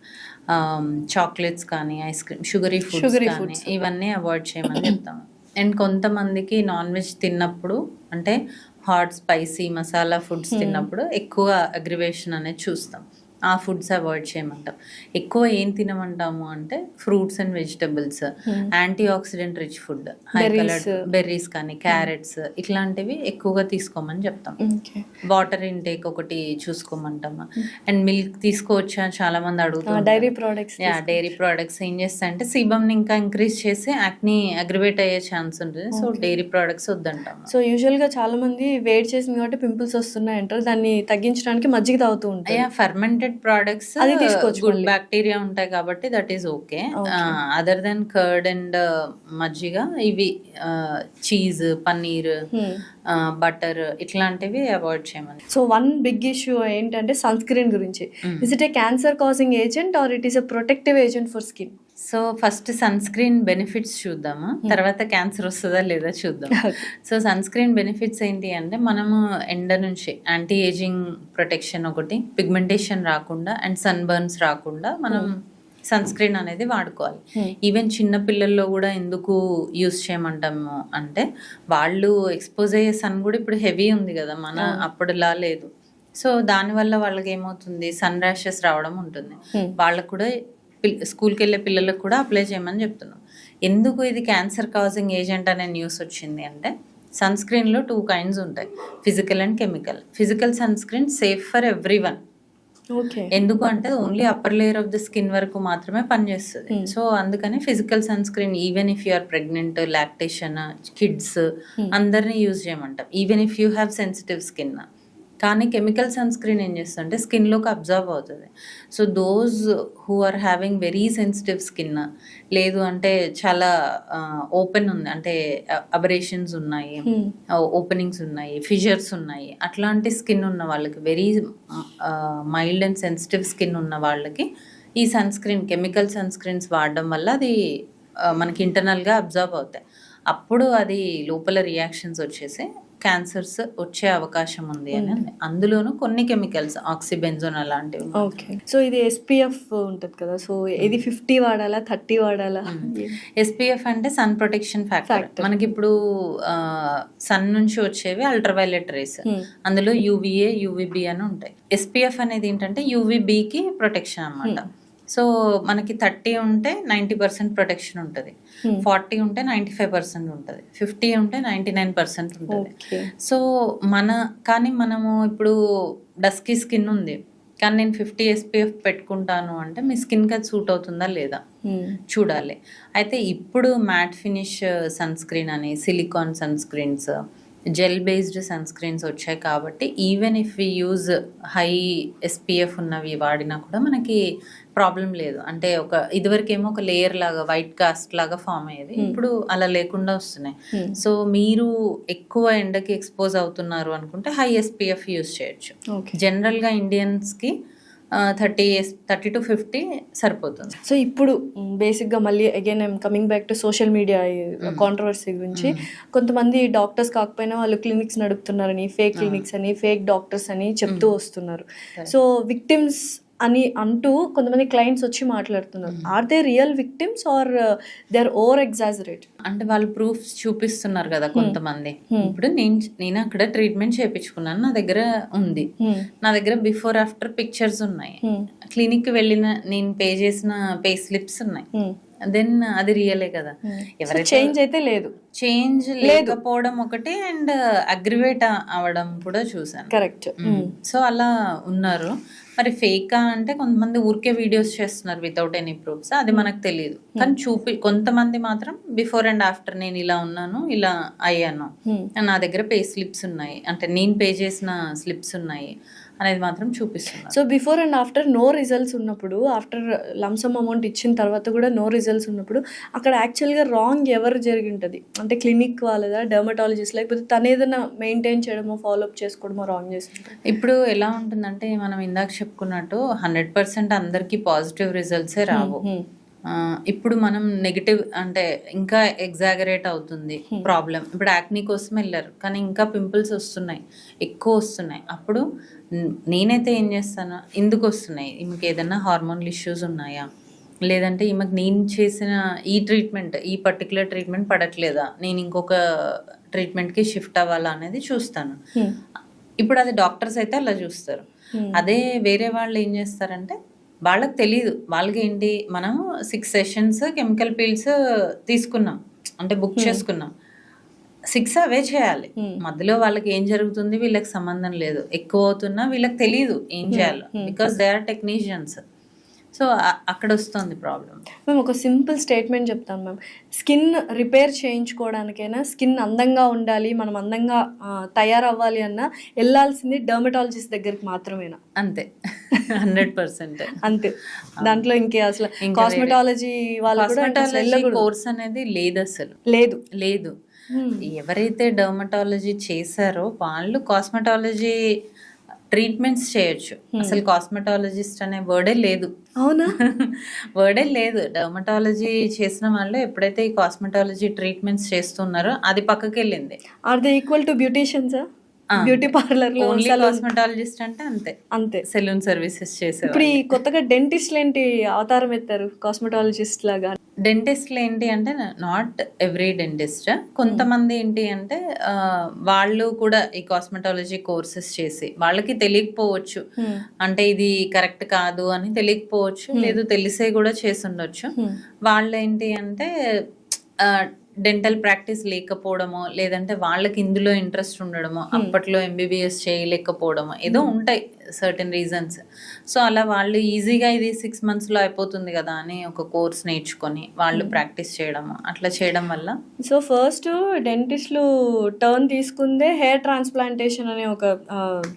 [SPEAKER 2] చాక్లెట్స్ కానీ, ఐస్ క్రీమ్, షుగరీ ఫుడ్స్, ఇవన్నీ అవాయిడ్ చేయమని చెప్తాము. అండ్ కొంతమందికి నాన్ వెజ్ తిన్నప్పుడు, అంటే హాట్ స్పైసీ మసాలా ఫుడ్స్ తిన్నప్పుడు ఎక్కువ అగ్రివేషన్ అనేది చూస్తాం. ఆ ఫుడ్స్ అవాయిడ్ చేయమంటాం. ఎక్కువ ఏం తినమంటాము అంటే fruits and vegetables, anti oxidant rich food, high coloured berries కానీ, క్యారెట్స్, ఇట్లాంటివి ఎక్కువగా తీసుకోమని చెప్తాం. వాటర్ ఇంటేక్ ఒకటి చూసుకోమంటాము. అండ్ మిల్క్ తీసుకోవచ్చా చాలా మంది అడుగుతారు. డైరీ ప్రోడక్ట్స్ ఏం చేస్తాయంటే సీబమ్ ని ఇంకా ఇంక్రీజ్ చేసి యాక్ని అగ్రివేట్ అయ్యే ఛాన్స్ ఉంటుంది. సో డైరీ ప్రోడక్ట్స్ వద్దంటాం.
[SPEAKER 1] సో యూజువల్ గా చాలా మంది వేడి చేసింది కాబట్టి పింపుల్స్ వస్తున్నాయి అంటారు. దాన్ని తగ్గించడానికి మజ్జిగ తాగుతూ ఉంటారు.
[SPEAKER 2] ఫర్మెంటెడ్ ప్రోడక్ట్స్ గుడ్ బ్యాక్టీరియా ఉంటాయి కాబట్టి that is okay. Other than curd and మజ్జిగ, ఇవి చీజ్, పన్నీర్, బటర్, ఇట్లాంటివి అవాయిడ్ చేయమని.
[SPEAKER 1] సో వన్ బిగ్ ఇష్యూ ఏంటంటే సన్ స్క్రీన్ గురించి. Is it a cancer causing agent or it is a protective agent for skin?
[SPEAKER 2] So first sunscreen benefits చూద్దాము, తర్వాత క్యాన్సర్ వస్తుందా లేదా చూద్దాం. సో సన్ స్క్రీన్ బెనిఫిట్స్ ఏంటి అంటే మనము ఎండ నుంచి యాంటీ ఏజింగ్ ప్రొటెక్షన్ ఒకటి, పిగ్మెంటేషన్ రాకుండా అండ్ సన్ బర్న్స్ రాకుండా మనం సన్ స్క్రీన్ అనేది వాడుకోవాలి. ఈవెన్ చిన్న పిల్లల్లో కూడా ఎందుకు యూస్ చేయమంటాము అంటే వాళ్ళు ఎక్స్పోజ్ అయ్యే సన్ కూడా ఇప్పుడు హెవీ ఉంది కదా, మన అప్పుడులా లేదు. సో దానివల్ల వాళ్ళకి ఏమవుతుంది, సన్ ర్యాషెస్ రావడం ఉంటుంది. వాళ్ళకు కూడా స్కూల్కి వెళ్ళే పిల్లలకు కూడా అప్లై చేయమని చెప్తున్నాం. ఎందుకు ఇది క్యాన్సర్ కాజింగ్ ఏజెంట్ అనే న్యూస్ వచ్చింది అంటే సన్ స్క్రీన్లో 2 kinds ఉంటాయి, physical and chemical. Physical sunscreen safe for everyone. ఎందుకు అంటే only upper layer of the skin వరకు మాత్రమే పనిచేస్తుంది. సో అందుకని physical sunscreen even if you are pregnant, lactation, kids అందరినీ యూజ్ చేయమంటాం. Even if you have sensitive skin, కానీ కెమికల్ సన్ స్క్రీన్ ఏం చేస్తుందంటే స్కిన్లోకి అబ్జర్వ్ అవుతుంది. So those who are having very sensitive skin, లేదు అంటే చాలా ఓపెన్ ఉంది అంటే అబరేషన్స్ ఉన్నాయి, ఓపెనింగ్స్ ఉన్నాయి, ఫిషర్స్ ఉన్నాయి, అట్లాంటి స్కిన్ ఉన్న వాళ్ళకి, very mild and sensitive skin ఉన్న వాళ్ళకి ఈ sunscreen, chemical sunscreens వాడడం వల్ల అది మనకి ఇంటర్నల్గా అబ్జర్వ్ అవుతాయి. అప్పుడు అది లోపల రియాక్షన్స్ వచ్చేసి క్యాన్సర్స్ వచ్చే అవకాశం ఉంది అని. అందులోనూ కొన్ని కెమికల్స్ ఆక్సిబెంజోన్ అలాంటివి.
[SPEAKER 1] ఓకే, సో ఇది ఎస్పీఎఫ్ ఉంటుంది కదా, సో ఇది 50 వాడాలా 30 వాడాలా?
[SPEAKER 2] ఎస్పీఎఫ్ అంటే సన్ ప్రొటెక్షన్ ఫ్యాక్టర్. మనకి ఇప్పుడు సన్ నుంచి వచ్చేవి అల్ట్రావైలెట్ రేస్, అందులో యూవీఏ యూవీబీ అని ఉంటాయి. ఎస్పీఎఫ్ అనేది ఏంటంటే యూవీబీకి ప్రొటెక్షన్ అన్నమాట. సో మనకి 30 ఉంటే 90% ప్రొటెక్షన్ ఉంటుంది, 40 ఉంటే 95% ఉంటుంది, 50 ఉంటే 99% ఉంటుంది. సో కానీ మనము ఇప్పుడు డస్కీ స్కిన్ ఉంది కానీ నేను 50 ఎస్పీఎఫ్ పెట్టుకుంటాను అంటే మీ స్కిన్కి అది సూట్ అవుతుందా లేదా చూడాలి. అయితే ఇప్పుడు మ్యాట్ ఫినిష్ సన్ స్క్రీన్ అని, silicone sunscreens, gel based sunscreens వచ్చాయి కాబట్టి even if we use high SPF ఉన్నవి వాడినా కూడా మనకి ప్రాబ్లం లేదు. అంటే ఇదివరకేమో ఒక లేయర్ లాగా వైట్ కాస్ట్ లాగా ఫామ్ అయ్యేది, ఇప్పుడు అలా లేకుండా వస్తున్నాయి. సో మీరు ఎక్కువ ఎండకి ఎక్స్పోజ్ అవుతున్నారు అనుకుంటే హై ఎస్పీఎఫ్ యూజ్ చేయొచ్చు. జనరల్గా ఇండియన్స్కి 30 to 50 సరిపోతుంది.
[SPEAKER 1] సో ఇప్పుడు బేసిక్గా మళ్ళీ again I'm coming back to social media controversy గురించి. కొంతమంది డాక్టర్స్ కాకపోయినా వాళ్ళు క్లినిక్స్ నడుపుతున్నారని, ఫేక్ క్లినిక్స్ అని, ఫేక్ డాక్టర్స్ అని చెప్తూ వస్తున్నారు. సో విక్టిమ్స్ అని అంటూ కొంతమంది క్లయింట్స్ వచ్చి మాట్లాడుతున్నారు. Are they real victims or they are over exaggerate?
[SPEAKER 2] అంటే వాళ్ళు ప్రూఫ్స్ చూపిస్తున్నారు కదా కొంతమంది. ఇప్పుడు నేను అక్కడ ట్రీట్మెంట్ చేయించుకున్నాను, నా దగ్గర ఉంది, నా దగ్గర బిఫోర్ ఆఫ్టర్ పిక్చర్స్ ఉన్నాయి, క్లినిక్ వెళ్ళిన నేను పే చేసిన పే స్లిప్స్ ఉన్నాయి, దెన్ అది రియలే కదా.
[SPEAKER 1] ఎవరైతే చేంజ్ అయితే లేదు,
[SPEAKER 2] చేంజ్ లేకపోవడం ఒకటి, అండ్ అగ్రివేట్ అవడం కూడా చూసాను.
[SPEAKER 1] కరెక్ట్.
[SPEAKER 2] సో అలా ఉన్నారు. మరి ఫేకా అంటే కొంతమంది ఊరికే వీడియోస్ చేస్తున్నారు వితౌట్ ఎనీ ప్రూఫ్స్, అది మనకు తెలియదు. కానీ కొంతమంది మాత్రం బిఫోర్ అండ్ ఆఫ్టర్ నేను ఇలా ఉన్నాను, ఇలా అయ్యాను, నా దగ్గర పే స్లిప్స్ ఉన్నాయి, అంటే నేను పే చేసిన స్లిప్స్ ఉన్నాయి అనేది మాత్రం చూపిస్తున్నారు.
[SPEAKER 1] So before and after no results ఉన్నప్పుడు, ఆఫ్టర్ లంసమ్ అమౌంట్ ఇచ్చిన తర్వాత కూడా నో రిజల్ట్స్ ఉన్నప్పుడు అక్కడ యాక్చువల్గా రాంగ్ ఎవరు జరిగి ఉంటుంది? అంటే క్లినిక్ వాళ్ళదా, డెర్మటాలజిస్ట్, లేకపోతే తను ఏదైనా మెయింటైన్ చేయడమో ఫాలోఅప్ చేసుకోవడమో రాంగ్ చేస్తుంటారు?
[SPEAKER 2] ఇప్పుడు ఎలా ఉంటుందంటే మనం ఇందాక చెప్పుకున్నట్టు 100% అందరికీ పాజిటివ్ రిజల్ట్సే రావు. ఇప్పుడు మనం నెగిటివ్ అంటే ఇంకా ఎగ్జాగరేట్ అవుతుంది ప్రాబ్లం. ఇప్పుడు యాక్నీ కోసం వెళ్ళారు కానీ ఇంకా పింపుల్స్ వస్తున్నాయి, ఎక్కువ వస్తున్నాయి. అప్పుడు నేనైతే ఏం చేస్తాను, ఎందుకు వస్తున్నాయి, ఈమెకి ఏదైనా హార్మోనల్ ఇష్యూస్ ఉన్నాయా, లేదంటే ఈమెకు నేను చేసిన ఈ ట్రీట్మెంట్, ఈ పర్టికులర్ ట్రీట్మెంట్ పడట్లేదా, నేను ఇంకొక ట్రీట్మెంట్కి షిఫ్ట్ అవ్వాలా అనేది చూస్తాను. ఇప్పుడు అది డాక్టర్స్ అయితే అలా చూస్తారు. అదే వేరే వాళ్ళు ఏం చేస్తారంటే వాళ్ళకి తెలియదు, వాళ్ళకి ఏంటి, మనం 6 సెషన్స్ కెమికల్ పీల్స్ తీసుకున్నాం అంటే బుక్ చేసుకున్నాం, 6 అవే చేయాలి. మధ్యలో వాళ్ళకి ఏం జరుగుతుంది వీళ్ళకి సంబంధం లేదు, ఎక్కువ అవుతున్నా వీళ్ళకి తెలియదు ఏం చేయాలో, because they are technicians. So అక్కడ వస్తుంది ప్రాబ్లం.
[SPEAKER 1] మేము ఒక సింపుల్ స్టేట్మెంట్ చెప్తాను మ్యామ్, స్కిన్ రిపేర్ చేయించుకోవడానికైనా, స్కిన్ అందంగా ఉండాలి, మనం అందంగా తయారవ్వాలి అన్నా వెళ్ళాల్సింది డర్మటాలజిస్ట్ దగ్గరికి మాత్రమేనా?
[SPEAKER 2] అంతే, 100%
[SPEAKER 1] అంతే. దాంట్లో ఇంకే అసలు కాస్మెటాలజీ వాళ్ళు
[SPEAKER 2] కోర్స్ అనేది లేదు, అసలు లేదు. ఎవరైతే డర్మటాలజీ చేశారో వాళ్ళు కాస్మెటాలజీ ట్రీట్మెంట్స్ చేయొచ్చు. అసలు కాస్మెటాలజిస్ట్ అనే వర్డే లేదు.
[SPEAKER 1] అవునా?
[SPEAKER 2] వర్డే లేదు. డర్మటాలజీ చేసిన వాళ్ళు ఎప్పుడైతే ఈ కాస్మెటాలజీ ట్రీట్మెంట్స్ చేస్తున్నారో అది పక్కకి వెళ్ళింది.
[SPEAKER 1] Are they equal to beauticians? Beauty parlour లో
[SPEAKER 2] ఓన్లీ కాస్మెటాలజిస్ట్ అంటే అంతే, సెలూన్ సర్వీసెస్ చేసే.
[SPEAKER 1] ఇప్పుడు ఈ కొత్తగా డెంటిస్ట్లు ఏంటి అవతారం ఎత్తారు కాస్మెటాలజిస్ట్ లాగా?
[SPEAKER 2] డెంటిస్ట్లు ఏంటి అంటే నాట్ ఎవ్రీ డెంటిస్ట్, కొంతమంది ఏంటి అంటే వాళ్ళు కూడా ఈ కాస్మెటాలజీ కోర్సెస్ చేసి వాళ్ళకి తెలియకపోవచ్చు, అంటే ఇది కరెక్ట్ కాదు అని తెలియకపోవచ్చు, లేదు తెలిసే కూడా చేసి ఉండొచ్చు. వాళ్ళు ఏంటి అంటే డెంటల్ ప్రాక్టీస్ లేకపోవడమో, లేదంటే వాళ్ళకి ఇందులో ఇంట్రెస్ట్ ఉండడమో, అప్పట్లో MBBS చేయలేకపోవడమో ఏదో ఉంటాయి సర్టెన్ రీజన్స్. సో అలా వాళ్ళు ఈజీగా ఇది 6 monthsలో అయిపోతుంది కదా అని ఒక కోర్స్ నేర్చుకొని వాళ్ళు ప్రాక్టీస్ చేయడము అట్లా చేయడం వల్ల
[SPEAKER 1] సో ఫస్ట్ డెంటిస్ట్లు టర్న్ తీసుకుందే హెయిర్ ట్రాన్స్ప్లాంటేషన్ అనే ఒక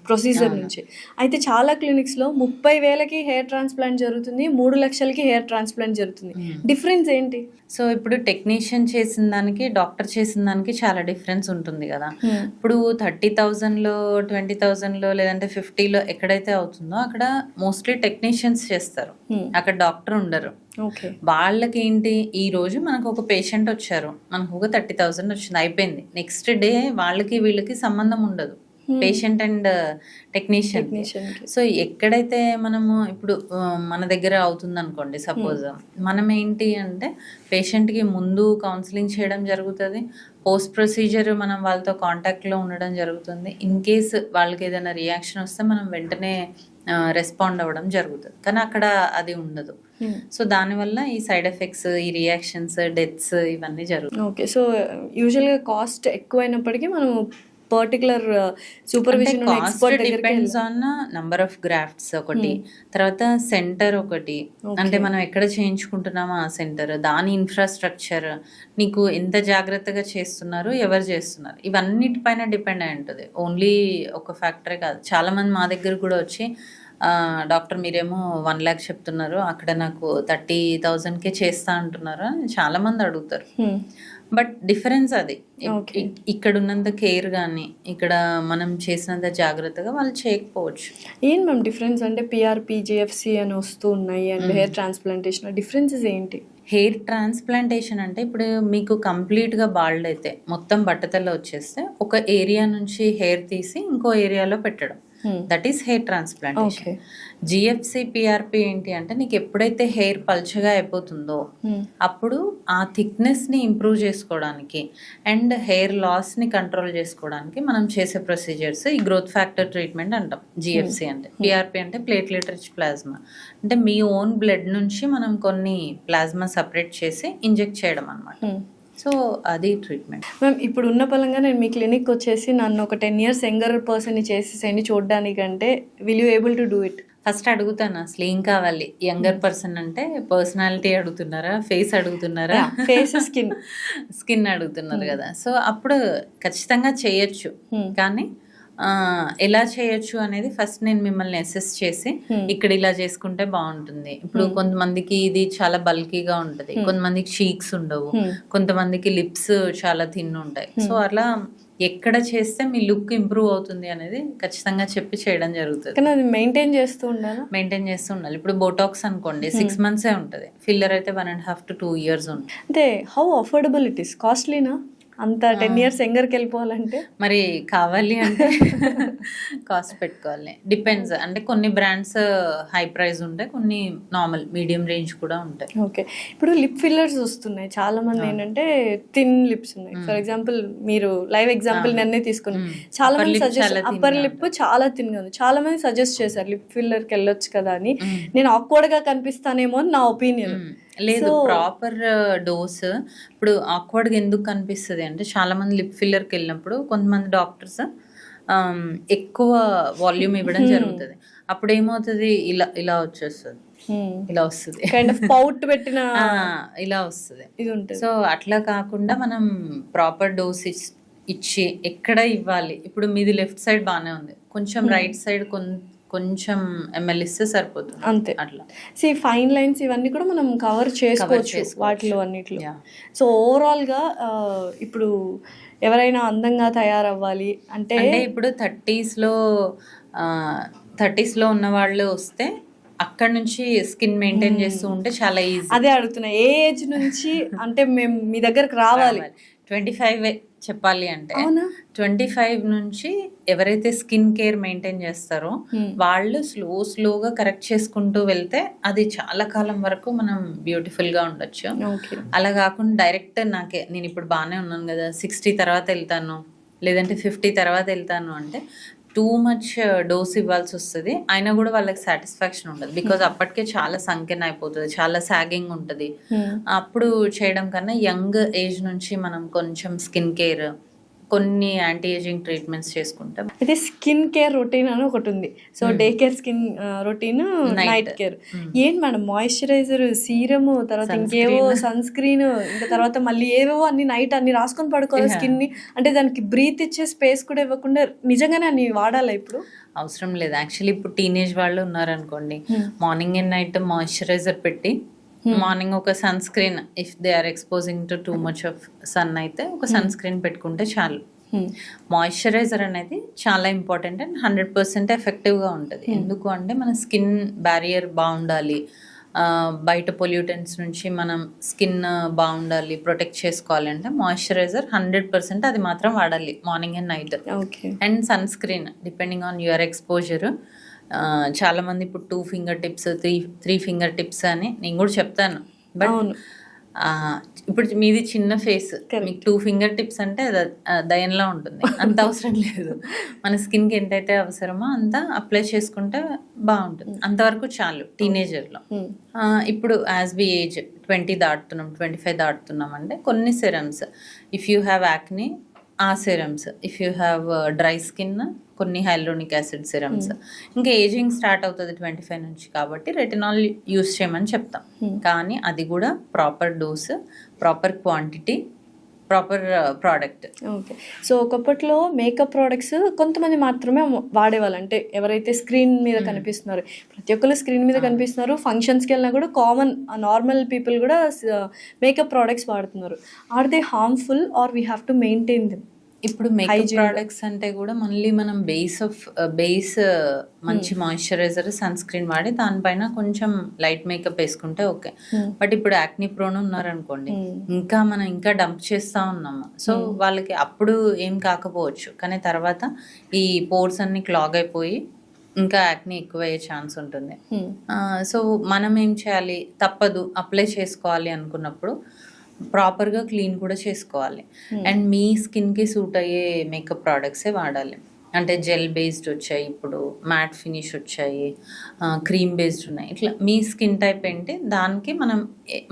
[SPEAKER 1] ప్రొసీజర్ నుంచి. అయితే చాలా క్లినిక్స్లో 30,000కి హెయిర్ ట్రాన్స్ప్లాంట్ జరుగుతుంది, 3 లక్షలకి హెయిర్ ట్రాన్స్ప్లాంట్ జరుగుతుంది. డిఫరెన్స్ ఏంటి?
[SPEAKER 2] సో ఇప్పుడు టెక్నీషియన్ చేసిన దానికి డాక్టర్ చేసిన దానికి చాలా డిఫరెన్స్ ఉంటుంది కదా. ఇప్పుడు 30,000లో 20,000లో లేదంటే 50లో ఎక్కడైతే అవుతుందో అక్కడ మోస్ట్లీ టెక్నీషియన్స్ చేస్తారు, అక్కడ డాక్టర్ ఉండరు.
[SPEAKER 1] ఓకే,
[SPEAKER 2] వాళ్ళకి ఏంటి, ఈ రోజు మనకు ఒక పేషెంట్ వచ్చారు, మనకు ఒక 30,000 వచ్చింది, అయిపోయింది. నెక్స్ట్ డే వాళ్ళకి వీళ్ళకి సంబంధం ఉండదు, పేషెంట్ అండ్ టెక్నీషియన్. సో ఎక్కడైతే మనము ఇప్పుడు మన దగ్గర అవుతుంది అనుకోండి సపోజ్, మనం ఏంటి అంటే పేషెంట్కి ముందు కౌన్సిలింగ్ చేయడం జరుగుతుంది, పోస్ట్ ప్రొసీజర్ మనం వాళ్ళతో కాంటాక్ట్లో ఉండడం జరుగుతుంది. ఇన్ కేస్ వాళ్ళకి ఏదైనా రియాక్షన్ వస్తే మనం వెంటనే రెస్పాండ్ అవ్వడం జరుగుతుంది. కానీ అక్కడ అది ఉండదు. సో దానివల్ల ఈ సైడ్ ఎఫెక్ట్స్, ఈ రియాక్షన్స్, డెత్స్ ఇవన్నీ జరుగుతాయి.
[SPEAKER 1] ఓకే, సో యూజువల్గా కాస్ట్ ఎక్కువైనప్పటికీ మనం particular supervision
[SPEAKER 2] depends on number of grafts ఒకటి, తర్వాత సెంటర్ ఒకటి, అంటే మనం ఎక్కడ చేయించుకుంటున్నామో ఆ సెంటర్, దాని ఇన్ఫ్రాస్ట్రక్చర్, నీకు ఎంత జాగ్రత్తగా చేస్తున్నారు, ఎవరు చేస్తున్నారు, ఇవన్నిటిపైన డిపెండ్ అయి ఉంటుంది. ఓన్లీ ఒక ఫ్యాక్టరే కాదు. చాలా మంది మా దగ్గర కూడా వచ్చి డాక్టర్ మీరేమో 1 lakh చెప్తున్నారు, అక్కడ నాకు 30,000కే చేస్తా అంటున్నారు అని చాలా మంది అడుగుతారు. బట్ డిఫరెన్స్ అది, ఇక్కడ ఉన్నంత కేర్ కానీ ఇక్కడ మనం చేసినంత జాగ్రత్తగా వాళ్ళు చేయకపోవచ్చు.
[SPEAKER 1] ఏం మ్యామ్ డిఫరెన్స్? అంటే పిఆర్పి, జిఎఫ్సి అని వస్తూ ఉన్నాయి అండ్ హెయిర్ ట్రాన్స్ప్లాంటేషన్ డిఫరెన్సెస్ ఏంటి?
[SPEAKER 2] హెయిర్ ట్రాన్స్ప్లాంటేషన్ అంటే ఇప్పుడు మీకు కంప్లీట్గా బాల్డ్ అయితే మొత్తం బట్టతల వచ్చేస్తే ఒక ఏరియా నుంచి హెయిర్ తీసి ఇంకో ఏరియాలో పెట్టడం, that is hair transplantation. GFC, PRP ఏంటి అంటే నీకు ఎప్పుడైతే హెయిర్ పల్చగా అయిపోతుందో అప్పుడు ఆ థిక్నెస్ని ఇంప్రూవ్ చేసుకోవడానికి అండ్ హెయిర్ లాస్ని కంట్రోల్ చేసుకోవడానికి మనం చేసే ప్రొసీజర్స్ ఈ గ్రోత్ ఫ్యాక్టర్ ట్రీట్మెంట్ అంటాం. జిఎఫ్సి అంటే, పిఆర్పి అంటే ప్లేట్లెట్ రిచ్ ప్లాస్మా, అంటే మీ ఓన్ బ్లడ్ నుంచి మనం కొన్ని ప్లాస్మా సపరేట్ చేసి ఇంజెక్ట్ చేయడం అన్నమాట. సో అది ట్రీట్మెంట్.
[SPEAKER 1] మ్యామ్ ఇప్పుడు ఉన్న పరంగా నేను మీ క్లినిక్ వచ్చేసి నన్ను ఒక 10 years యంగర్ పర్సన్ని చేసేసేయండి చూడడానికంటే, will you able to do it?
[SPEAKER 2] First అడుగుతాను అసలు ఏం కావాలి. యంగర్ పర్సన్ అంటే పర్సనాలిటీ అడుగుతున్నారా, ఫేస్ అడుగుతున్నారా?
[SPEAKER 1] ఫేస్, స్కిన్
[SPEAKER 2] అడుగుతున్నారు కదా. సో అప్పుడు ఖచ్చితంగా చేయొచ్చు, కానీ ఎలా చేయొచ్చు అనేది ఫస్ట్ నేను మిమ్మల్ని అసెస్ చేసి ఇక్కడ ఇలా చేసుకుంటే బాగుంటుంది. ఇప్పుడు కొంతమందికి ఇది చాలా బల్కీగా ఉంటది, కొంతమందికి చీక్స్ ఉండవు, కొంతమందికి లిప్స్ చాలా థిన్ ఉంటాయి. సో అలా ఎక్కడ చేస్తే మీ లుక్ ఇంప్రూవ్ అవుతుంది అనేది ఖచ్చితంగా చెప్పి చేయడం జరుగుతుంది.
[SPEAKER 1] కానీ అది మెయింటైన్ చేస్తూ ఉండాలి.
[SPEAKER 2] ఇప్పుడు బోటాక్స్ అనుకోండి 6 months ఉంటుంది, ఫిల్లర్ అయితే 1.5 to 2 years ఉంటుంది.
[SPEAKER 1] అంటే హౌ అఫోర్డబుల్ ఇట్ ఈస్? కాస్ట్లీనా అంత 10 years యంగర్కి వెళ్ళిపోవాలంటే?
[SPEAKER 2] మరి కావాలి అంటే కాస్ట్ పెట్టుకోవాలి. డిపెండ్స్, అంటే కొన్ని బ్రాండ్స్ హై ప్రైస్ ఉంటాయి, కొన్ని నార్మల్ మీడియం రేంజ్ కూడా ఉంటాయి.
[SPEAKER 1] ఓకే, ఇప్పుడు లిప్ ఫిల్లర్స్ వస్తున్నాయి, చాలా మంది ఏంటంటే థిన్ లిప్స్ ఉన్నాయి. ఫర్ ఎగ్జాంపుల్ మీరు లైవ్ ఎగ్జాంపుల్ నన్నే తీసుకుని, చాలా మంది సజెస్ట్, అప్పర్ లిప్ చాలా థిన్ గా ఉంది, చాలా మంది సజెస్ట్ చేశారు లిప్ ఫిల్లర్కి వెళ్ళొచ్చు కదా అని. నేను ఆక్వర్డ్ గా కనిపిస్తానేమో అని నా ఒపీనియన్.
[SPEAKER 2] లేదు, ప్రాపర్ డోస్. ఇప్పుడు ఆక్వర్డ్గా ఎందుకు కనిపిస్తుంది అంటే చాలా మంది లిప్ ఫిల్లర్కి వెళ్ళినప్పుడు కొంతమంది డాక్టర్స్ ఎక్కువ వాల్యూమ్ ఇవ్వడం జరుగుతుంది. అప్పుడు ఏమవుతుంది, ఇలా ఇలా వచ్చేస్తుంది, ఇలా వస్తుంది,
[SPEAKER 1] కైండ్ ఆఫ్ పౌట్ పెట్టిన
[SPEAKER 2] ఇలా వస్తుంది. సో అట్లా కాకుండా మనం ప్రాపర్ డోస్ ఇచ్చి ఎక్కడ ఇవ్వాలి. ఇప్పుడు మీది లెఫ్ట్ సైడ్ బాగానే ఉంది, కొంచెం రైట్ సైడ్ కొంచెం ml ఇస్తే సరిపోతుంది
[SPEAKER 1] అంతే.
[SPEAKER 2] అట్లా
[SPEAKER 1] ఫైన్ లైన్స్ ఇవన్నీ కూడా మనం కవర్ చేసుకోవచ్చు వాటిలో అన్నిట్లో. సో ఓవరాల్గా ఇప్పుడు ఎవరైనా అందంగా తయారవ్వాలి అంటే
[SPEAKER 2] ఇప్పుడు 30s లో ఉన్న వాళ్ళు వస్తే అక్కడ నుంచి స్కిన్ మెయింటైన్ చేస్తూ ఉంటే చాలా ఈజీ.
[SPEAKER 1] అదే అడుగుతున్నా, ఏ ఏజ్ నుంచి అంటే మేము మీ దగ్గరకు రావాలి?
[SPEAKER 2] 25 చెప్పాలి అంటే 25 నుంచి ఎవరైతే స్కిన్ కేర్ మెయింటైన్ చేస్తారో వాళ్ళు స్లోగా కరెక్ట్ చేసుకుంటూ వెళ్తే అది చాలా కాలం వరకు మనం బ్యూటిఫుల్ గా ఉండొచ్చు. అలా కాకుండా డైరెక్ట్ నేను ఇప్పుడు బాగానే ఉన్నాను కదా, 60 తర్వాత వెళ్తాను లేదంటే 50 తర్వాత వెళ్తాను అంటే టూ మచ్ డోస్ ఇవ్వాల్సి వస్తుంది. అయినా కూడా వాళ్ళకి సాటిస్ఫాక్షన్ ఉండదు, బికాజ్ అప్పటికే చాలా సంఖ్యన అయిపోతుంది, చాలా సాగింగ్ ఉంటుంది. అప్పుడు చేయడం కన్నా యంగ్ ఏజ్ నుంచి మనం కొంచెం స్కిన్ కేర్ కొన్ని యాంటీ ఏజింగ్ ట్రీట్మెంట్స్ చేసుకుంటే.
[SPEAKER 1] అయితే స్కిన్ కేర్ రొటీన్ అని ఒకటి ఉంది. So day care, skin routine, night care. ఏంటి మేడం, మాయిశ్చరైజర్, సీరము, తర్వాత ఇంకేవో సన్ స్క్రీన్, ఇంకా తర్వాత మళ్ళీ ఏవేవో అన్ని నైట్ అన్ని రాసుకొని పడుకోవాలి స్కిన్ ని. అంటే దానికి బ్రీత్ ఇచ్చే స్పేస్ కూడా ఇవ్వకుండా నిజంగానే అన్ని వాడాలా ఇప్పుడు?
[SPEAKER 2] అవసరం లేదు. యాక్చువల్లీ ఇప్పుడు టీనేజ్ వాళ్ళు ఉన్నారనుకోండి, మార్నింగ్ అండ్ నైట్ మాయిశ్చరైజర్ పెట్టి, మార్నింగ్ ఒక sunscreen, if they are exposing to too much of sun అయితే ఒక సన్ స్క్రీన్ పెట్టుకుంటే చాలు. మాయిశ్చరైజర్ అనేది చాలా ఇంపార్టెంట్ అండ్ 100% ఎఫెక్టివ్గా ఉంటుంది. ఎందుకు అంటే మన స్కిన్ బ్యారియర్ బాగుండాలి, బయట పొల్యూటెంట్స్ నుంచి మనం స్కిన్ బాగుండాలి, ప్రొటెక్ట్ చేసుకోవాలి అంటే మాయిశ్చరైజర్ 100% అది మాత్రం వాడాలి morning and night. And sunscreen depending on your exposure. చాలా మంది ఇప్పుడు 2 ఫింగర్ టిప్స్, 3 ఫింగర్ టిప్స్ అని నేను కూడా చెప్తాను. బట్ ఇప్పుడు మీది చిన్న ఫేస్, మీకు 2 ఫింగర్ టిప్స్ అంటే దయంలా ఉంటుంది. అంత అవసరం లేదు. మన స్కిన్కి ఎంతైతే అవసరమో అంత అప్లై చేసుకుంటే బాగుంటుంది. అంతవరకు చాలు టీనేజర్లో. ఇప్పుడు యాజ్ వి ఏజ్ 20 దాటుతున్నాం, 25 దాటుతున్నాం అంటే కొన్ని సెరమ్స్, ఇఫ్ యూ హ్యావ్ యాక్ని ఆ serums, if you have dry skin కొన్ని హైలోనిక్ యాసిడ్ సిరమ్స్. ఇంకా ఏజింగ్ స్టార్ట్ అవుతుంది 25 నుంచి, కాబట్టి రెటినాల్ యూస్ చేయమని చెప్తాం. కానీ అది కూడా proper dose, proper quantity, proper product.
[SPEAKER 1] Okay. So ఒకప్పట్లో మేకప్ ప్రోడక్ట్స్ కొంతమంది మాత్రమే వాడేవాళ్ళు. అంటే ఎవరైతే స్క్రీన్ మీద కనిపిస్తున్నారు, ప్రతి ఒక్కరు స్క్రీన్ మీద కనిపిస్తున్నారు, ఫంక్షన్స్కి వెళ్ళినా కూడా కామన్ నార్మల్ పీపుల్ కూడా మేకప్ ప్రోడక్ట్స్ వాడుతున్నారు. Are they harmful or we have to maintain them?
[SPEAKER 2] ఇప్పుడు మేకప్ ప్రోడక్ట్స్ అంటే కూడా మళ్ళీ మనం బేస్ మంచి మాయిశ్చరైజర్, సన్ స్క్రీన్ వాడి దానిపైన కొంచెం లైట్ మేకప్ వేసుకుంటే ఓకే. బట్ ఇప్పుడు యాక్ని ప్రోన్ ఉన్నారనుకోండి, ఇంకా డంప్ చేస్తూ ఉన్నాము. సో వాళ్ళకి అప్పుడు ఏం కాకపోవచ్చు, కానీ తర్వాత ఈ పోర్స్ అన్ని క్లాగ్ అయిపోయి ఇంకా యాక్ని ఎక్కువ అయ్యే ఛాన్స్ ఉంటుంది. సో మనం ఏం చేయాలి, తప్పదు అప్లై చేసుకోవాలి అనుకున్నప్పుడు ప్రాపర్గా క్లీన్ కూడా చేసుకోవాలి. అండ్ మీ స్కిన్కి సూట్ అయ్యే మేకప్ ప్రోడక్ట్సే వాడాలి. అంటే జెల్ బేస్డ్ వచ్చాయి, ఇప్పుడు మ్యాట్ ఫినిష్ వచ్చాయి, క్రీమ్ బేస్డ్ ఉన్నాయి. ఇట్లా మీ స్కిన్ టైప్ ఏంటి, దానికి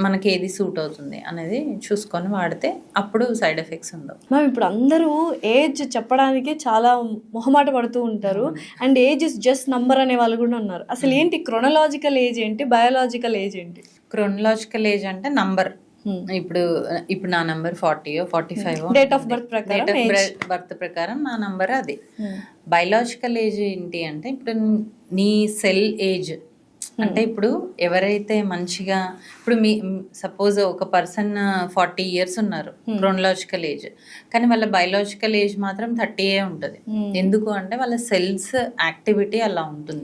[SPEAKER 2] మనకి ఏది సూట్ అవుతుంది అనేది చూసుకొని వాడితే అప్పుడు సైడ్ ఎఫెక్ట్స్ ఉండవు.
[SPEAKER 1] మ్యామ్ ఇప్పుడు అందరూ ఏజ్ చెప్పడానికి చాలా మొహమాట పడుతూ ఉంటారు. And age is just number అనే వాళ్ళు కూడా ఉన్నారు. అసలు ఏంటి క్రొనలాజికల్ ఏజ్ ఏంటి, బయాలజికల్ ఏజ్ ఏంటి?
[SPEAKER 2] క్రొనలాజికల్ ఏజ్ అంటే నంబర్. ఇప్పుడు నా నంబర్ 40 45
[SPEAKER 1] డేట్ ఆఫ్ బర్త్
[SPEAKER 2] ప్రకారం నా నంబర్ అది. బయలాజికల్ ఏజ్ ఏంటి అంటే ఇప్పుడు నీ సెల్ ఏజ్. అంటే ఇప్పుడు ఎవరైతే మంచిగా, ఇప్పుడు మీ సపోజ్ ఒక పర్సన్ 40 years ఉన్నారు క్రోనలాజికల్ ఏజ్, కానీ వాళ్ళ బయలాజికల్ ఏజ్ మాత్రం 30 ఉంటుంది. ఎందుకు అంటే వాళ్ళ సెల్స్ యాక్టివిటీ అలా ఉంటుంది.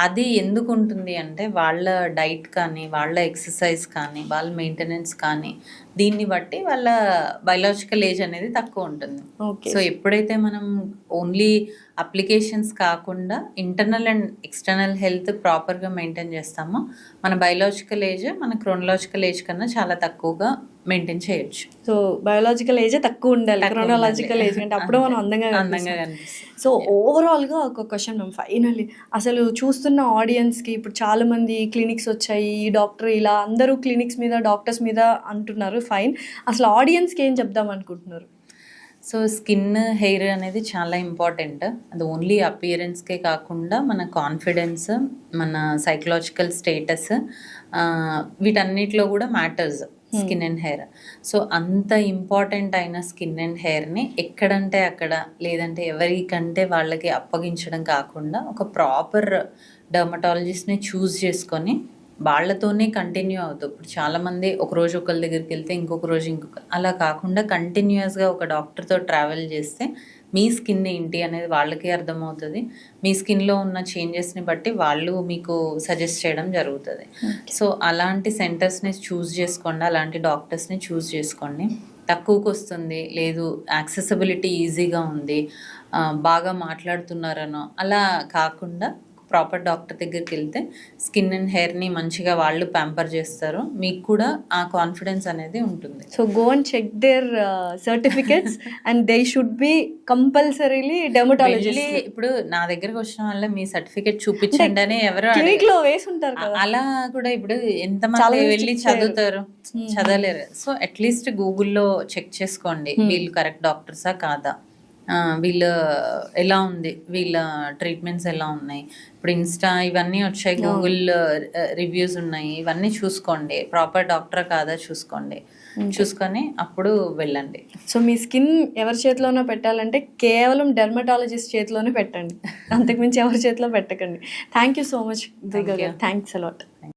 [SPEAKER 2] అది ఎందుకు ఉంటుంది అంటే వాళ్ళ డైట్ కానీ, వాళ్ళ ఎక్సర్సైజ్ కానీ, వాళ్ళ మెయింటెనెన్స్ కానీ, దీన్ని బట్టి వాళ్ళ బయలాజికల్ ఏజ్ అనేది తక్కువ ఉంటుంది. సో ఎప్పుడైతే మనం ఓన్లీ అప్లికేషన్స్ కాకుండా ఇంటర్నల్ అండ్ ఎక్స్టర్నల్ హెల్త్ ప్రాపర్గా మెయింటైన్ చేస్తామో మన బయలాజికల్ ఏజ్ మన క్రోనలాజికల్ ఏజ్ కన్నా చాలా తక్కువగా మెయింటైన్ చేయొచ్చు.
[SPEAKER 1] సో బయోలాజికల్ ఏజ్ తక్కువ ఉండాలి, క్రోనలాజికల్ ఏజ్ అంటే అప్పుడు మనం అందంగా కనిపిస్తాం. సో ఓవరాల్గా ఒక క్వశ్చన్ మ్యామ్, ఫైనల్లీ అసలు చూస్తున్న ఆడియన్స్కి, ఇప్పుడు చాలా మంది క్లినిక్స్ వచ్చాయి, ఈ డాక్టర్ ఇలా అందరూ క్లినిక్స్ మీద, డాక్టర్స్ మీద అంటున్నారు, ఫైన్. అసలు ఆడియన్స్కి ఏం చెప్దాం అనుకుంటున్నారు?
[SPEAKER 2] సో స్కిన్, హెయిర్ అనేది చాలా ఇంపార్టెంట్. అది ఓన్లీ అపియరెన్స్కే కాకుండా మన కాన్ఫిడెన్స్, మన సైకలాజికల్ స్టేటస్, వీటన్నిటిలో కూడా matters skin and hair. So అంత ఇంపార్టెంట్ అయిన స్కిన్ అండ్ హెయిర్ని ఎక్కడంటే అక్కడ, లేదంటే ఎవరికంటే వాళ్ళకి అప్పగించడం కాకుండా ఒక ప్రాపర్ డర్మటాలజిస్ట్ని చూస్ చేసుకొని వాళ్ళతోనే కంటిన్యూ అవుతుంది. ఇప్పుడు చాలామంది ఒకరోజు ఒకరి దగ్గరికి వెళ్తే ఇంకొక రోజు అలా కాకుండా కంటిన్యూస్గా ఒక డాక్టర్తో ట్రావెల్ చేస్తే మీ స్కిన్ ఏంటి అనేది వాళ్ళకి అర్థమవుతుంది. మీ స్కిన్లో ఉన్న చేంజెస్ని బట్టి వాళ్ళు మీకు సజెస్ట్ చేయడం జరుగుతుంది. సో అలాంటి సెంటర్స్ని చూస్ చేసుకోండి, అలాంటి డాక్టర్స్ని చూస్ చేసుకోండి. తక్కువకు వస్తుంది, లేదు యాక్సెసిబిలిటీ ఈజీగా ఉంది, బాగా మాట్లాడుతున్నారనో అలా కాకుండా ప్రాపర్ డాక్టర్ దగ్గరికి వెళ్తే స్కిన్ అండ్ హెయిర్ని మంచిగా వాళ్ళు ప్యాంపర్ చేస్తారు, మీకు కూడా ఆ కాన్ఫిడెన్స్ అనేది ఉంటుంది.
[SPEAKER 1] So go and check their certificates and they should be compulsorily dermatologist.
[SPEAKER 2] వెళ్ళి ఇప్పుడు నా దగ్గరకు వచ్చిన వల్ల మీ సర్టిఫికేట్ చూపించండి అని ఎవరు
[SPEAKER 1] క్లినిక్ లో వేసి ఉంటారు కదా.
[SPEAKER 2] అలా కూడా ఇప్పుడు ఎంతమంది వెళ్ళి చదువుతారు, చదవలేరు. సో అట్లీస్ట్ గూగుల్లో చెక్ చేసుకోండి వీళ్ళు కరెక్ట్ డాక్టర్సా కాదా, వీళ్ళ ఎలా ఉంది, వీళ్ళ ట్రీట్మెంట్స్ ఎలా ఉన్నాయి. ఇప్పుడు ఇన్స్టా ఇవన్నీ వచ్చాయి, గూగుల్ రివ్యూస్ ఉన్నాయి, ఇవన్నీ చూసుకోండి. ప్రాపర్ డాక్టర్ కాదా చూసుకోండి, చూసుకొని అప్పుడు వెళ్ళండి.
[SPEAKER 1] సో మీ స్కిన్ ఎవరి చేతిలోనో పెట్టాలంటే కేవలం డెర్మటాలజిస్ట్ చేతిలోనే పెట్టండి, అంతకుమించి ఎవరి చేతిలో పెట్టకండి. Thank you so much Durga గారు, థ్యాంక్స్ అలాట్.